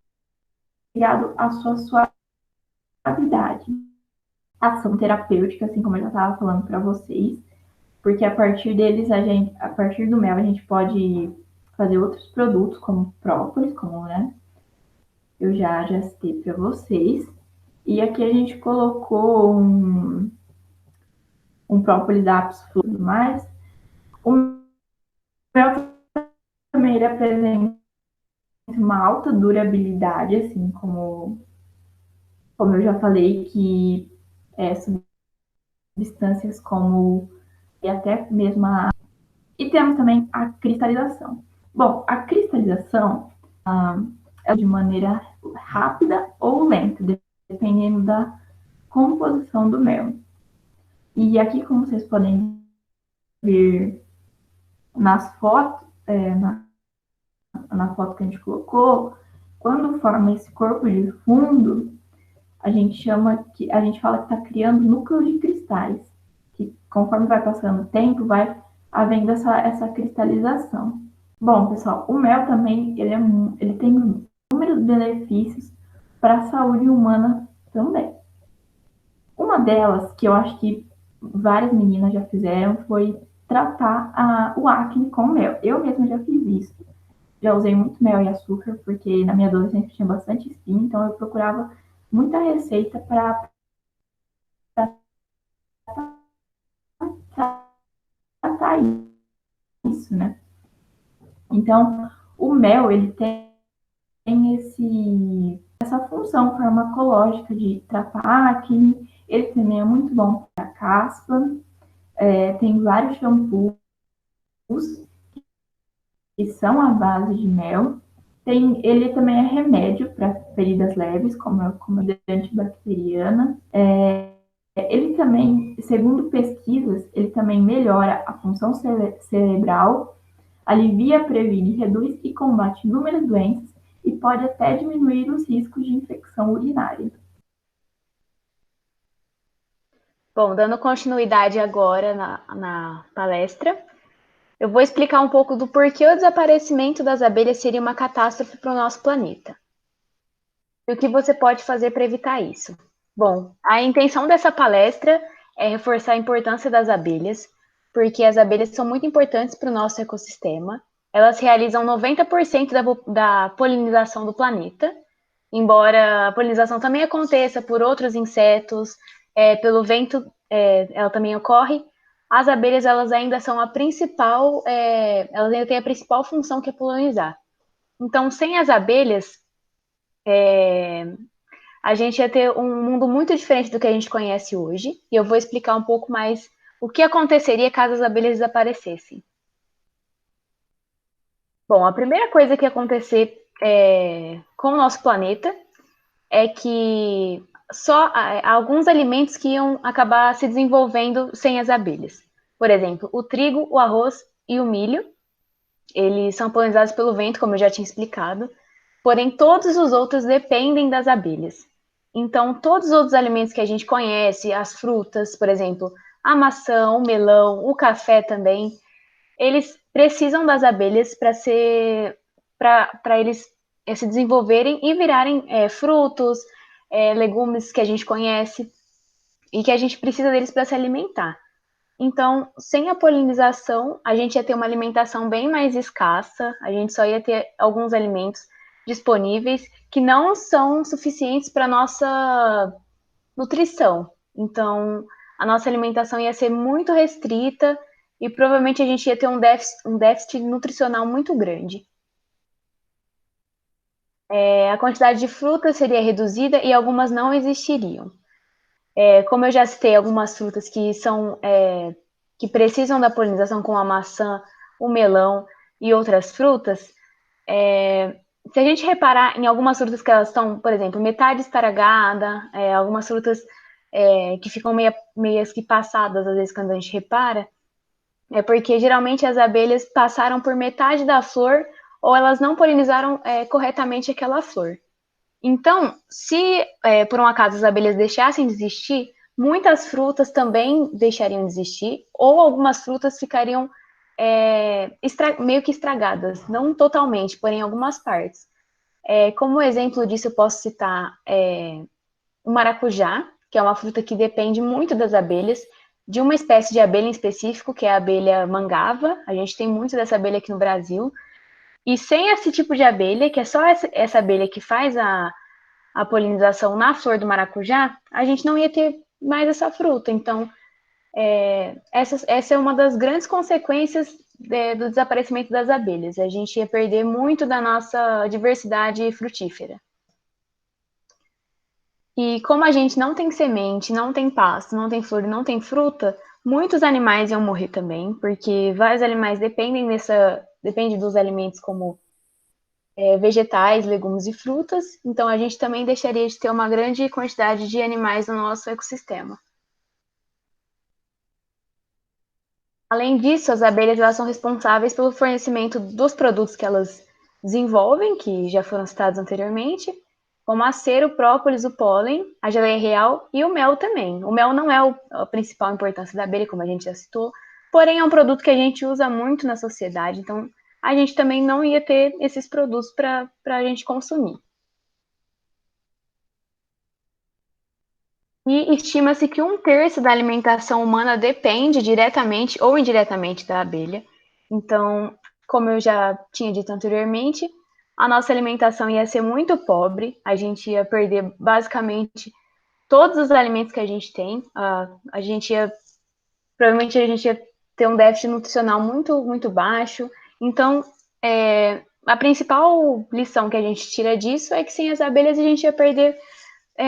ligado à sua suavidade. Ação terapêutica, assim como eu já estava falando para vocês, porque a partir do mel, a gente pode fazer outros produtos, como própolis, né? Eu já citei para vocês. E aqui a gente colocou um própolis apis flor, mas o mel também ele apresenta uma alta durabilidade, assim como eu já falei, que substâncias como e até mesmo e temos também a cristalização. Bom, a cristalização é de maneira rápida ou lenta, dependendo da composição do mel. E aqui, como vocês podem ver nas fotos, na foto que a gente colocou, quando forma esse corpo de fundo, a gente fala que está criando núcleos de cristais, que conforme vai passando o tempo, vai havendo essa cristalização. Bom, pessoal, o mel também ele tem inúmeros benefícios para a saúde humana também. Uma delas, que eu acho que várias meninas já fizeram, foi tratar o acne com mel. Eu mesma já fiz isso. Já usei muito mel e açúcar, porque na minha adolescência tinha bastante espinha, então eu procurava muita receita para tratar isso, né? Então, o mel, ele tem tem essa função farmacológica de tratar acne. Ele também é muito bom para caspa. Tem vários shampoos que são à base de mel. Ele também é remédio para feridas leves, como a antibacteriana. Ele também, segundo pesquisas, ele também melhora a função cerebral, alivia, previne, reduz e combate inúmeras doenças e pode até diminuir os riscos de infecção urinária. Bom, dando continuidade agora na palestra, eu vou explicar um pouco do porquê o desaparecimento das abelhas seria uma catástrofe para o nosso planeta. E o que você pode fazer para evitar isso? Bom, a intenção dessa palestra é reforçar a importância das abelhas, porque as abelhas são muito importantes para o nosso ecossistema. Elas realizam 90% da polinização do planeta, embora a polinização também aconteça por outros insetos, pelo vento, ela também ocorre. As abelhas, elas ainda são a principal, elas ainda têm a principal função, que é polinizar. Então, sem as abelhas, a gente ia ter um mundo muito diferente do que a gente conhece hoje, e eu vou explicar um pouco mais o que aconteceria caso as abelhas desaparecessem. Bom, a primeira coisa que ia acontecer com o nosso planeta é que só alguns alimentos que iam acabar se desenvolvendo sem as abelhas. Por exemplo, o trigo, o arroz e o milho, eles são polinizados pelo vento, como eu já tinha explicado, porém todos os outros dependem das abelhas. Então, todos os outros alimentos que a gente conhece, as frutas, por exemplo, a maçã, o melão, o café também, eles precisam das abelhas para eles se desenvolverem e virarem frutos, legumes que a gente conhece e que a gente precisa deles para se alimentar. Então, sem a polinização, a gente ia ter uma alimentação bem mais escassa, a gente só ia ter alguns alimentos disponíveis que não são suficientes para a nossa nutrição. Então, a nossa alimentação ia ser muito restrita e provavelmente a gente ia ter um déficit nutricional muito grande. A quantidade de frutas seria reduzida e algumas não existiriam. Como eu já citei, algumas frutas que precisam da polinização, como a maçã, o melão e outras frutas, se a gente reparar em algumas frutas que elas estão, por exemplo, metade estragada, algumas frutas que ficam meias que passadas, às vezes, quando a gente repara, é porque geralmente as abelhas passaram por metade da flor ou elas não polinizaram corretamente aquela flor. Então, se por um acaso as abelhas deixassem de existir, muitas frutas também deixariam de existir, ou algumas frutas ficariam meio que estragadas, não totalmente, porém algumas partes. Como exemplo disso, eu posso citar o maracujá, que é uma fruta que depende muito das abelhas, de uma espécie de abelha em específico, que é a abelha mangava. A gente tem muito dessa abelha aqui no Brasil. E sem esse tipo de abelha, que é só essa abelha que faz a polinização na flor do maracujá, a gente não ia ter mais essa fruta. Então, essa é uma das grandes consequências do desaparecimento das abelhas. A gente ia perder muito da nossa diversidade frutífera. E como a gente não tem semente, não tem pasto, não tem flor, não tem fruta, muitos animais iam morrer também, porque vários animais dependem dos alimentos como vegetais, legumes e frutas. Então a gente também deixaria de ter uma grande quantidade de animais no nosso ecossistema. Além disso, as abelhas elas são responsáveis pelo fornecimento dos produtos que elas desenvolvem, que já foram citados anteriormente, como a cera, o própolis, o pólen, a geleia real e o mel também. O mel não é a principal importância da abelha, como a gente já citou, porém é um produto que a gente usa muito na sociedade, então a gente também não ia ter esses produtos para a gente consumir. E estima-se que 1/3 da alimentação humana depende diretamente ou indiretamente da abelha. Então, como eu já tinha dito anteriormente, a nossa alimentação ia ser muito pobre, a gente ia perder basicamente todos os alimentos que a gente tem, provavelmente a gente ia ter um déficit nutricional muito, muito baixo. Então, a principal lição que a gente tira disso é que sem as abelhas a gente ia perder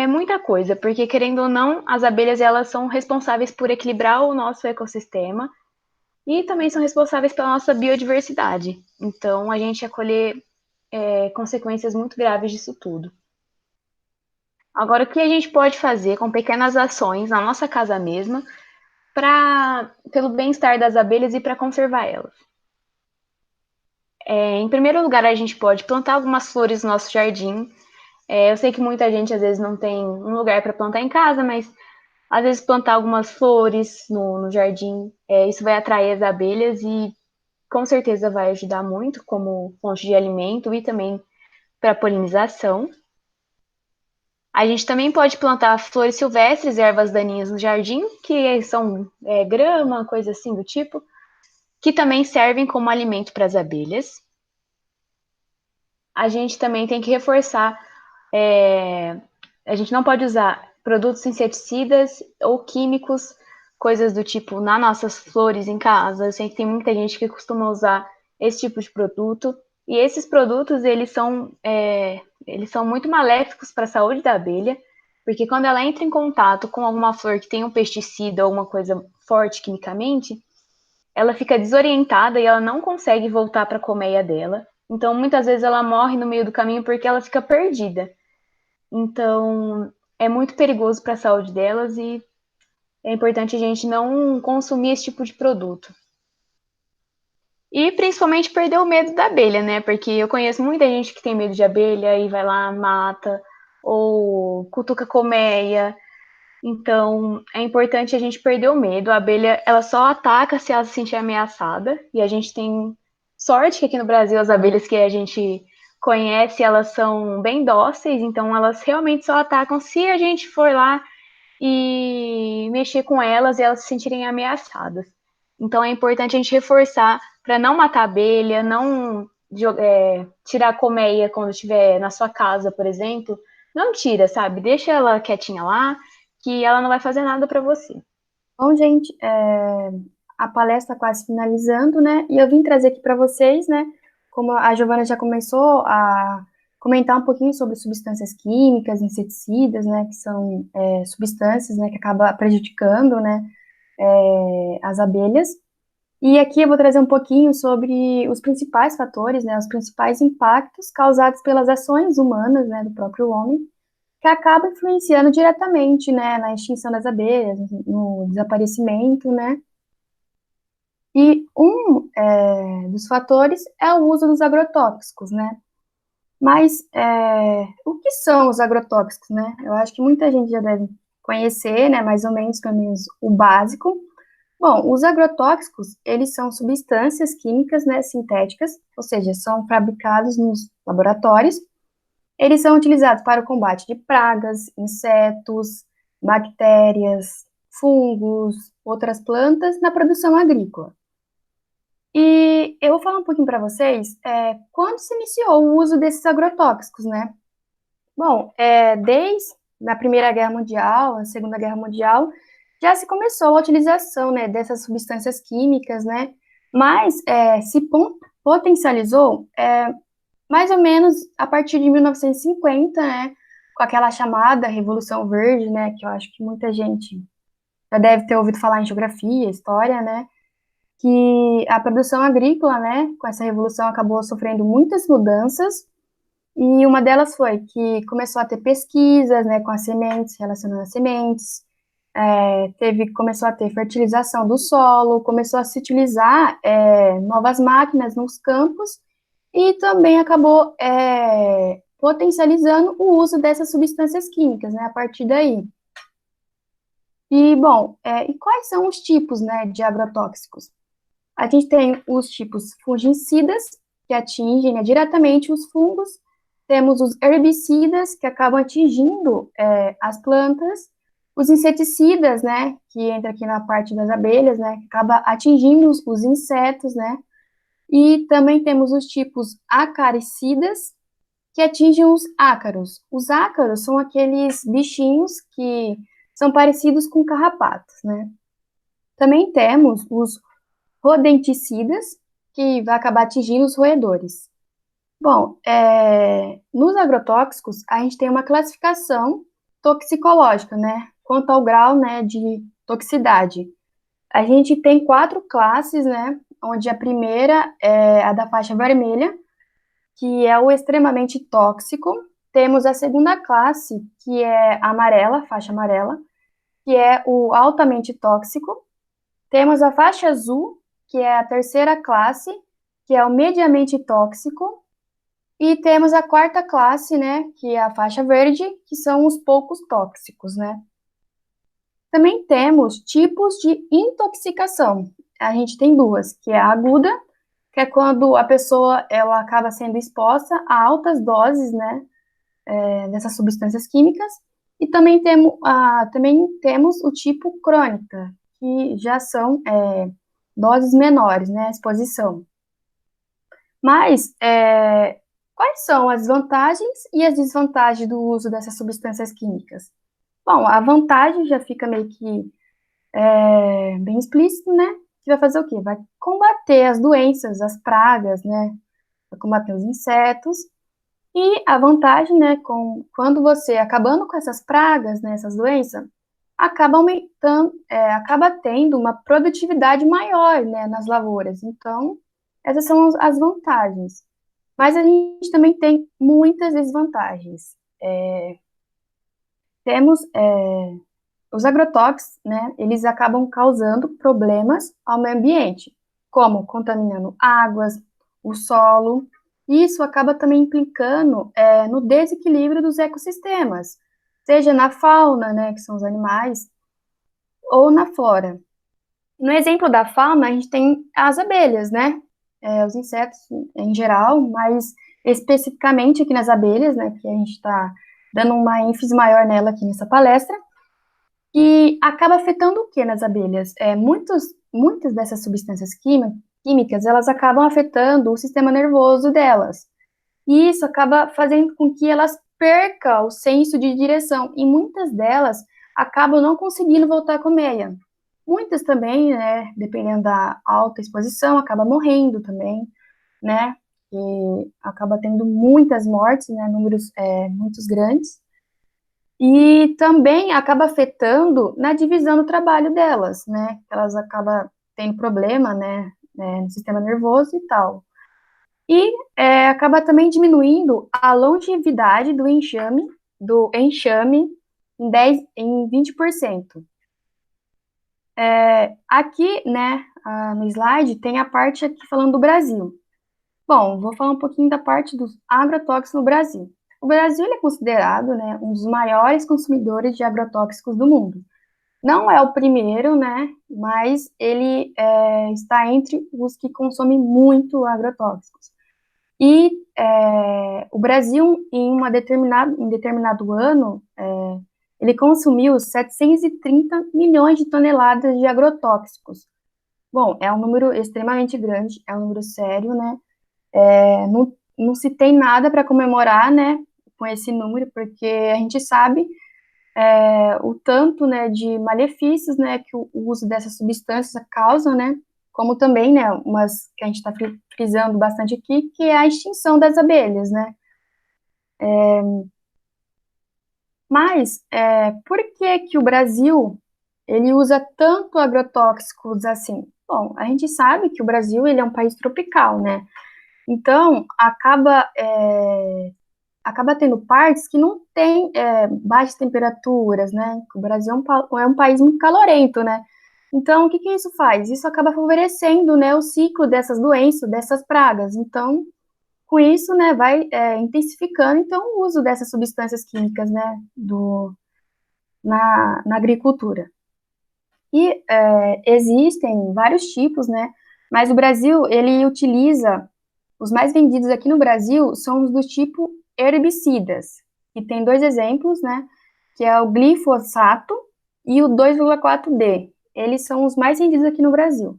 muita coisa, porque querendo ou não, as abelhas elas são responsáveis por equilibrar o nosso ecossistema e também são responsáveis pela nossa biodiversidade. Então a gente ia colher consequências muito graves disso tudo. Agora, o que a gente pode fazer com pequenas ações na nossa casa mesma pelo bem-estar das abelhas e para conservar elas? Em primeiro lugar, a gente pode plantar algumas flores no nosso jardim. Eu sei que muita gente às vezes não tem um lugar para plantar em casa, mas às vezes plantar algumas flores no jardim, isso vai atrair as abelhas e com certeza vai ajudar muito como fonte de alimento e também para polinização. A gente também pode plantar flores silvestres e ervas daninhas no jardim, que são grama, coisa assim do tipo, que também servem como alimento para as abelhas. A gente também tem que reforçar, a gente não pode usar produtos inseticidas ou químicos, coisas do tipo nas nossas flores em casa. Eu sei que tem muita gente que costuma usar esse tipo de produto, e esses produtos, eles são muito maléficos para a saúde da abelha, porque quando ela entra em contato com alguma flor que tem um pesticida ou alguma coisa forte quimicamente, ela fica desorientada e ela não consegue voltar para a colmeia dela. Então, muitas vezes ela morre no meio do caminho porque ela fica perdida. Então, é muito perigoso para a saúde delas e é importante a gente não consumir esse tipo de produto. E principalmente perder o medo da abelha, né? Porque eu conheço muita gente que tem medo de abelha e vai lá, mata, ou cutuca colmeia. Então, é importante a gente perder o medo. A abelha, ela só ataca se ela se sentir ameaçada. E a gente tem sorte que aqui no Brasil as abelhas que a gente conhece, elas são bem dóceis. Então, elas realmente só atacam se a gente for lá e mexer com elas e elas se sentirem ameaçadas. Então, é importante a gente reforçar para não matar a abelha, não tirar a colmeia quando estiver na sua casa, por exemplo. Não tira, sabe? Deixa ela quietinha lá, que ela não vai fazer nada para você. Bom, gente, a palestra quase finalizando, né? E eu vim trazer aqui para vocês, né? Como a Giovana já começou a comentar um pouquinho sobre substâncias químicas, inseticidas, né? Que são substâncias, né? Que acabam prejudicando, né? As abelhas. E aqui eu vou trazer um pouquinho sobre os principais fatores, né? Os principais impactos causados pelas ações humanas, né? Do próprio homem, que acaba influenciando diretamente, né, na extinção das abelhas, no desaparecimento, né, e um dos fatores é o uso dos agrotóxicos, né, mas o que são os agrotóxicos, né, eu acho que muita gente já deve conhecer, né, mais ou menos, pelo menos o básico. Bom, os agrotóxicos, eles são substâncias químicas, né, sintéticas, ou seja, são fabricados nos laboratórios. Eles são utilizados para o combate de pragas, insetos, bactérias, fungos, outras plantas na produção agrícola. E eu vou falar um pouquinho para vocês quando se iniciou o uso desses agrotóxicos, né? Bom, desde a Primeira Guerra Mundial, a Segunda Guerra Mundial, já se começou a utilização, né, dessas substâncias químicas, né? Mas se potencializou mais ou menos a partir de 1950, né, com aquela chamada Revolução Verde, né, que eu acho que muita gente já deve ter ouvido falar em geografia, história, né, que a produção agrícola, né, com essa revolução acabou sofrendo muitas mudanças, e uma delas foi que começou a ter pesquisas, né, com as sementes, relacionando as sementes, começou a ter fertilização do solo, começou a se utilizar novas máquinas nos campos, e também acabou potencializando o uso dessas substâncias químicas, né, a partir daí. E, bom, e quais são os tipos, né, de agrotóxicos? A gente tem os tipos fungicidas, que atingem, né, diretamente os fungos, temos os herbicidas, que acabam atingindo as plantas, os inseticidas, né, que entra aqui na parte das abelhas, né, que acaba atingindo os insetos, né, e também temos os tipos acaricidas, que atingem os ácaros. Os ácaros são aqueles bichinhos que são parecidos com carrapatos, né? Também temos os rodenticidas, que vai acabar atingindo os roedores. Bom, nos agrotóxicos, a gente tem uma classificação toxicológica, né? Quanto ao grau, né, de toxicidade. A gente tem 4 classes, né? Onde a primeira é a da faixa vermelha, que é o extremamente tóxico. Temos a segunda classe, que é a amarela, faixa amarela, que é o altamente tóxico. Temos a faixa azul, que é a terceira classe, que é o mediamente tóxico. E temos a quarta classe, né, que é a faixa verde, que são os poucos tóxicos, né. Também temos tipos de intoxicação. A gente tem duas, que é a aguda, que é quando a pessoa ela acaba sendo exposta a altas doses, né, dessas substâncias químicas. E também temos o tipo crônica, que já são doses menores, né, exposição. Mas quais são as vantagens e as desvantagens do uso dessas substâncias químicas? Bom, a vantagem já fica meio que bem explícito, né? Que vai fazer o quê? Vai combater as doenças, as pragas, né? Vai combater os insetos. E a vantagem, né, quando você acabando com essas pragas, né, essas doenças, acaba aumentando, acaba tendo uma produtividade maior, né, nas lavouras. Então, essas são as vantagens. Mas a gente também tem muitas desvantagens. Temos os agrotóxicos, né, eles acabam causando problemas ao meio ambiente, como contaminando águas, o solo. Isso acaba também implicando no desequilíbrio dos ecossistemas, seja na fauna, né, que são os animais, ou na flora. No exemplo da fauna, a gente tem as abelhas, né, os insetos em geral, mas especificamente aqui nas abelhas, né, que a gente está dando uma ênfase maior nela aqui nessa palestra, e acaba afetando o que nas abelhas? Muitas dessas substâncias químicas, elas acabam afetando o sistema nervoso delas. E isso acaba fazendo com que elas percam o senso de direção. E muitas delas acabam não conseguindo voltar à colmeia. Muitas também, né, dependendo da alta exposição, acabam morrendo também, né? E acaba tendo muitas mortes, né, números muito grandes. E também acaba afetando na divisão do trabalho delas, né? Elas acabam tendo problema, né, no sistema nervoso e tal. E acaba também diminuindo a longevidade do enxame em 20%. Aqui, né, no slide, tem a parte aqui falando do Brasil. Bom, vou falar um pouquinho da parte dos agrotóxicos no Brasil. O Brasil ele é considerado, né, um dos maiores consumidores de agrotóxicos do mundo. Não é o primeiro, né, mas ele está entre os que consomem muito agrotóxicos. E o Brasil, em determinado ano, ele consumiu 730 milhões de toneladas de agrotóxicos. Bom, é um número extremamente grande, é um número sério, né? Não se tem nada para comemorar, né, com esse número, porque a gente sabe o tanto, né, de malefícios, né, que o uso dessas substâncias causa, né, como também, né, umas que a gente está frisando bastante aqui, que é a extinção das abelhas, né. Mas, por que que o Brasil, ele usa tanto agrotóxicos assim? Bom, a gente sabe que o Brasil, ele é um país tropical, né, então, acaba tendo partes que não tem baixas temperaturas, né? O Brasil é um país muito calorento, né? Então, o que que isso faz? Isso acaba favorecendo, né, o ciclo dessas doenças, dessas pragas. Então, com isso, né, vai intensificando, então, o uso dessas substâncias químicas, né, na agricultura. E existem vários tipos, né? Mas o Brasil, ele utiliza, os mais vendidos aqui no Brasil são os do tipo herbicidas, e tem 2 exemplos, né, que é o glifosato e o 2,4-D. Eles são os mais vendidos aqui no Brasil.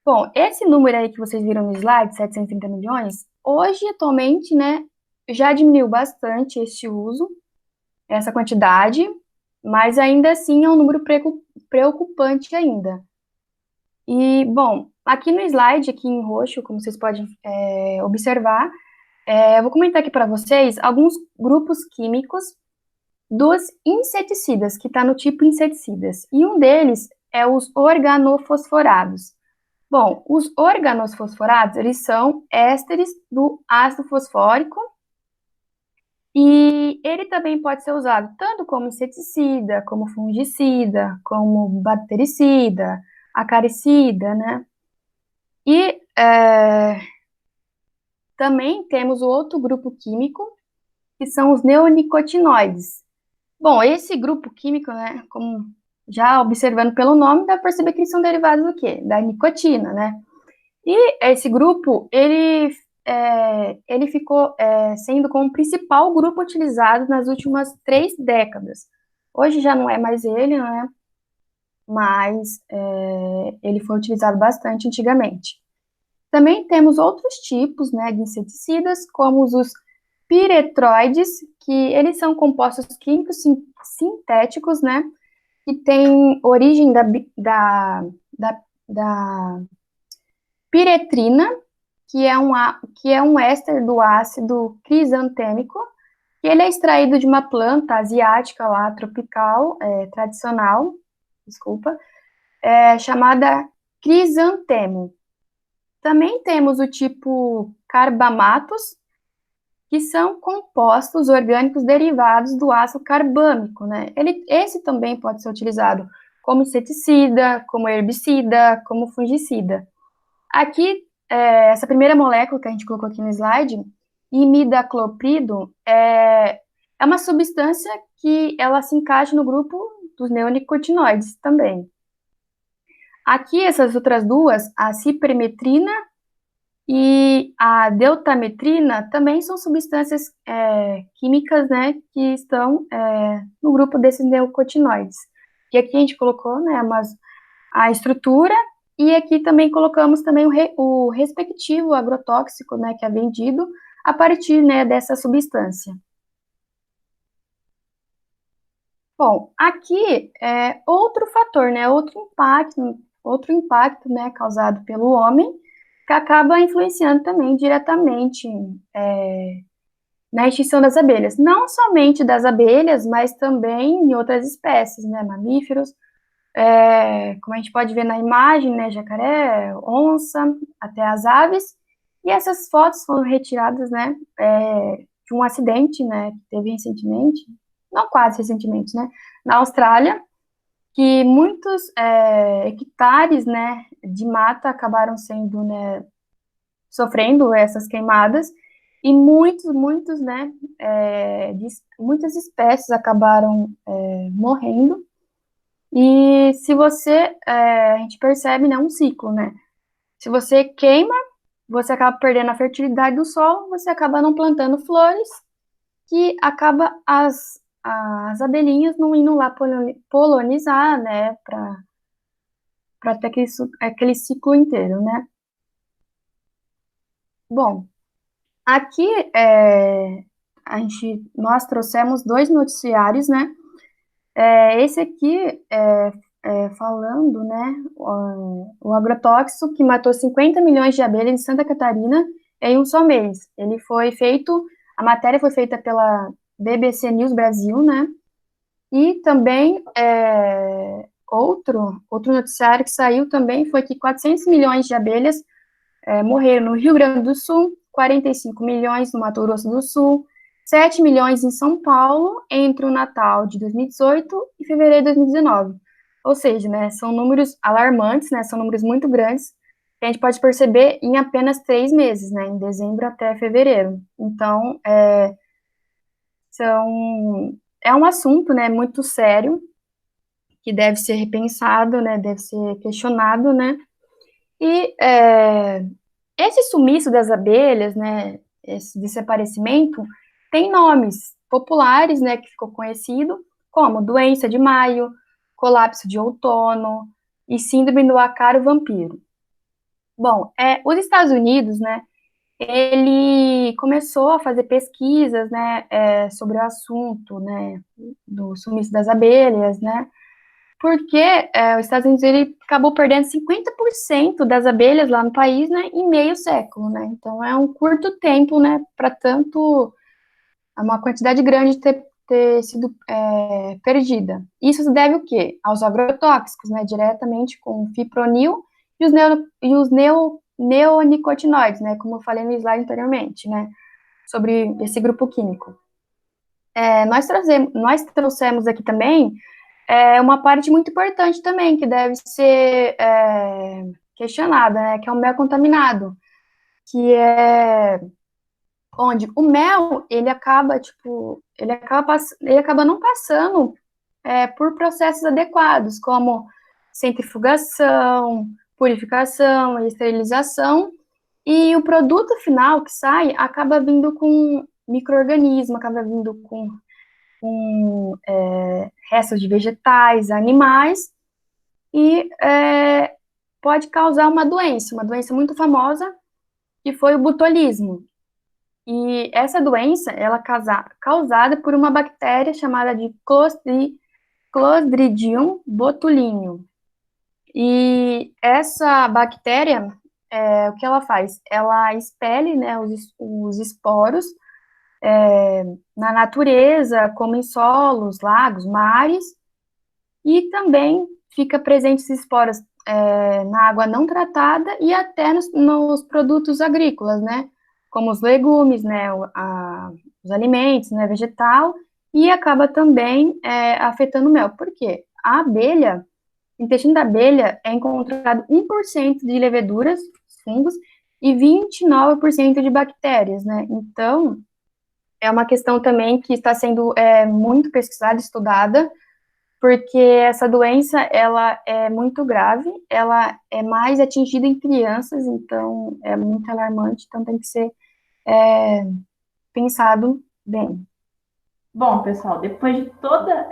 Bom, esse número aí que vocês viram no slide, 730 milhões, hoje, atualmente, né, já diminuiu bastante esse uso, essa quantidade, mas ainda assim é um número preocupante ainda. E, bom, aqui no slide, aqui em roxo, como vocês podem observar, Eu vou comentar aqui para vocês alguns grupos químicos dos inseticidas, que está no tipo inseticidas. E um deles é os organofosforados. Bom, os organofosforados, eles são ésteres do ácido fosfórico e ele também pode ser usado tanto como inseticida, como fungicida, como bactericida, acaricida, né? E também temos o outro grupo químico, que são os neonicotinoides. Bom, esse grupo químico, né, como já observando pelo nome, dá para perceber que eles são derivados do quê? Da nicotina, né? E esse grupo, ele ficou sendo como principal grupo utilizado nas últimas 3 décadas. Hoje já não é mais ele, né? Mas ele foi utilizado bastante antigamente. Também temos outros tipos, né, de inseticidas, como os piretroides, que eles são compostos químicos sintéticos, né, que têm origem da piretrina, que é um éster do ácido crisantêmico, que ele é extraído de uma planta asiática lá, tropical, tradicional, desculpa, chamada crisantemo. Também temos o tipo carbamatos, que são compostos orgânicos derivados do ácido carbâmico, né? Esse também pode ser utilizado como inseticida, como herbicida, como fungicida. Aqui, essa primeira molécula que a gente colocou aqui no slide, imidacloprido, é uma substância que ela se encaixa no grupo dos neonicotinoides também. Aqui, essas outras duas, a cipermetrina e a deutametrina, também são substâncias químicas, né, que estão no grupo desses neonicotinoides. E aqui a gente colocou, né, a estrutura, e aqui também colocamos também o respectivo agrotóxico, né, que é vendido a partir, né, dessa substância. Bom, aqui é outro fator, né, outro impacto, né, causado pelo homem, que acaba influenciando também diretamente na extinção das abelhas. Não somente das abelhas, mas também em outras espécies, né, mamíferos, como a gente pode ver na imagem, né, jacaré, onça, até as aves. E essas fotos foram retiradas, né, de um acidente, né, que teve recentemente, não quase recentemente, né, na Austrália, que muitos hectares, né, de mata acabaram sendo, né, sofrendo essas queimadas, e muitos, né, muitas espécies acabaram morrendo. E se a gente percebe, né, um ciclo, né, se você queima, você acaba perdendo a fertilidade do solo, você acaba não plantando flores, que acaba as abelhinhas não indo lá polonizar, né, para ter aquele ciclo inteiro, né. Bom, aqui nós trouxemos 2 noticiários, né. Esse aqui falando, né, o agrotóxico que matou 50 milhões de abelhas em Santa Catarina em um só mês. A matéria foi feita pela BBC News Brasil, né, e também outro noticiário que saiu também foi que 400 milhões de abelhas morreram no Rio Grande do Sul, 45 milhões no Mato Grosso do Sul, 7 milhões em São Paulo entre o Natal de 2018 e fevereiro de 2019. Ou seja, né, são números alarmantes, né, são números muito grandes, que a gente pode perceber em apenas 3 meses, né, em dezembro até fevereiro. Então, é um assunto, né, muito sério, que deve ser repensado, né, deve ser questionado, né, e esse sumiço das abelhas, né, esse desaparecimento, tem nomes populares, né, que ficou conhecido, como doença de maio, colapso de outono e síndrome do ácaro vampiro. Bom, os Estados Unidos, né, ele começou a fazer pesquisas, né, sobre o assunto, né, do sumiço das abelhas, né, porque os Estados Unidos ele acabou perdendo 50% das abelhas lá no país, né, em meio século, né? Então é um curto tempo, né, para tanto uma quantidade grande ter sido perdida. Isso se deve o quê? Aos agrotóxicos, né, diretamente com o fipronil e os neonicotinoides, né, como eu falei no slide anteriormente, né, sobre esse grupo químico. Nós trouxemos aqui também uma parte muito importante também, que deve ser questionada, né, que é o mel contaminado, que é onde o mel, ele acaba não passando por processos adequados, como centrifugação, purificação, esterilização, e o produto final que sai acaba vindo com micro-organismo, acaba vindo com restos de vegetais, animais, e pode causar uma doença muito famosa, que foi o botulismo. E essa doença, ela é causada por uma bactéria chamada de Clostridium botulinum. E essa bactéria, o que ela faz? Ela expele, né, os esporos na natureza, como em solos, lagos, mares, e também fica presente esses esporos na água não tratada e até nos produtos agrícolas, né? Como os legumes, né? Os alimentos, né? Vegetal, e acaba também afetando o mel. Por quê? A abelha, no intestino da abelha, é encontrado 1% de leveduras, fungos, e 29% de bactérias, né? Então, é uma questão também que está sendo muito pesquisada, estudada, porque essa doença, ela é muito grave, ela é mais atingida em crianças, então é muito alarmante, então tem que ser pensado bem. Bom, pessoal, depois de toda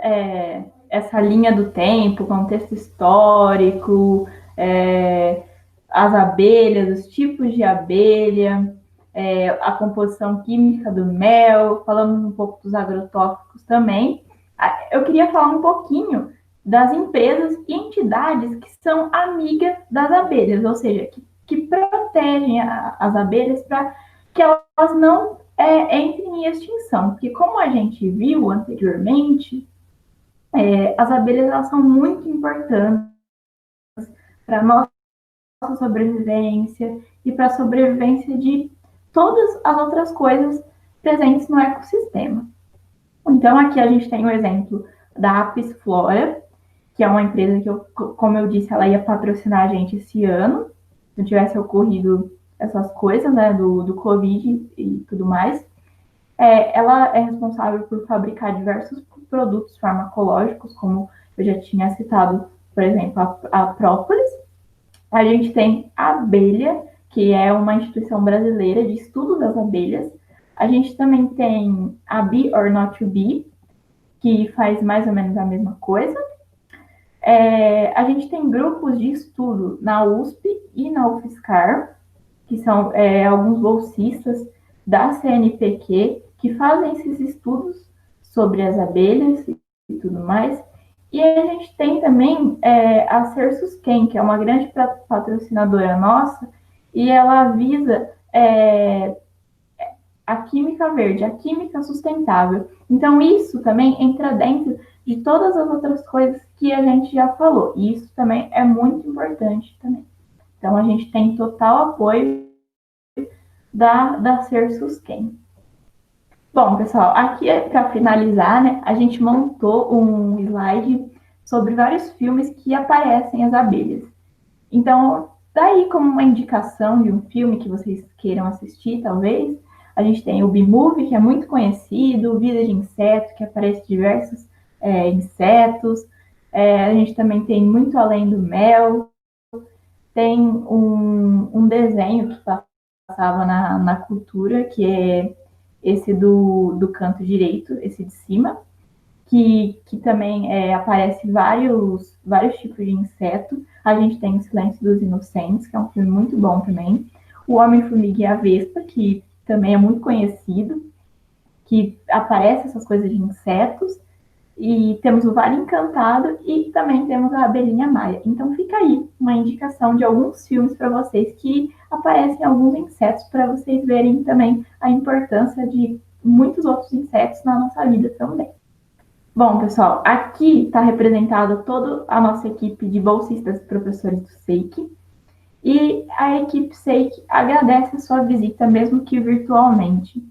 essa linha do tempo, contexto histórico, as abelhas, os tipos de abelha, a composição química do mel, falamos um pouco dos agrotóxicos também, eu queria falar um pouquinho das empresas e entidades que são amigas das abelhas, ou seja, que protegem as abelhas para que elas não entrem em extinção. Porque como a gente viu anteriormente, as abelhas elas são muito importantes para a nossa sobrevivência e para a sobrevivência de todas as outras coisas presentes no ecossistema. Então, aqui a gente tem o exemplo da Apis Flora, que é uma empresa que, como eu disse, ela ia patrocinar a gente esse ano, se não tivesse ocorrido essas coisas, né, do Covid e tudo mais. Ela é responsável por fabricar diversos produtos farmacológicos, como eu já tinha citado, por exemplo, a própolis. A gente tem a Abelha, que é uma instituição brasileira de estudo das abelhas. A gente também tem a Bee or Not to Bee, que faz mais ou menos a mesma coisa. A gente tem grupos de estudo na USP e na UFSCar, que são alguns bolsistas da CNPq, que fazem esses estudos sobre as abelhas e tudo mais. E a gente tem também a Cersusquem, que é uma grande patrocinadora nossa, e ela visa a química verde, a química sustentável. Então, isso também entra dentro de todas as outras coisas que a gente já falou. E isso também é muito importante também. Então, a gente tem total apoio da Cersusquem. Bom, pessoal, aqui para finalizar, né, a gente montou um slide sobre vários filmes que aparecem as abelhas. Então, daí como uma indicação de um filme que vocês queiram assistir, talvez, a gente tem o B-Movie, que é muito conhecido, Vida de Inseto, que aparece diversos insetos. A gente também tem Muito Além do Mel. Tem um desenho que passava na cultura, que é esse do canto direito, esse de cima, que também aparece vários tipos de inseto. A gente tem O Silêncio dos Inocentes, que é um filme muito bom também. O Homem-Formiga e a Vespa, que também é muito conhecido, que aparece essas coisas de insetos. E temos o Vale Encantado e também temos a Abelhinha Maia. Então fica aí uma indicação de alguns filmes para vocês que aparecem alguns insetos para vocês verem também a importância de muitos outros insetos na nossa vida também. Bom, pessoal, aqui está representada toda a nossa equipe de bolsistas e professores do SEIC. E a equipe SEIC agradece a sua visita, mesmo que virtualmente.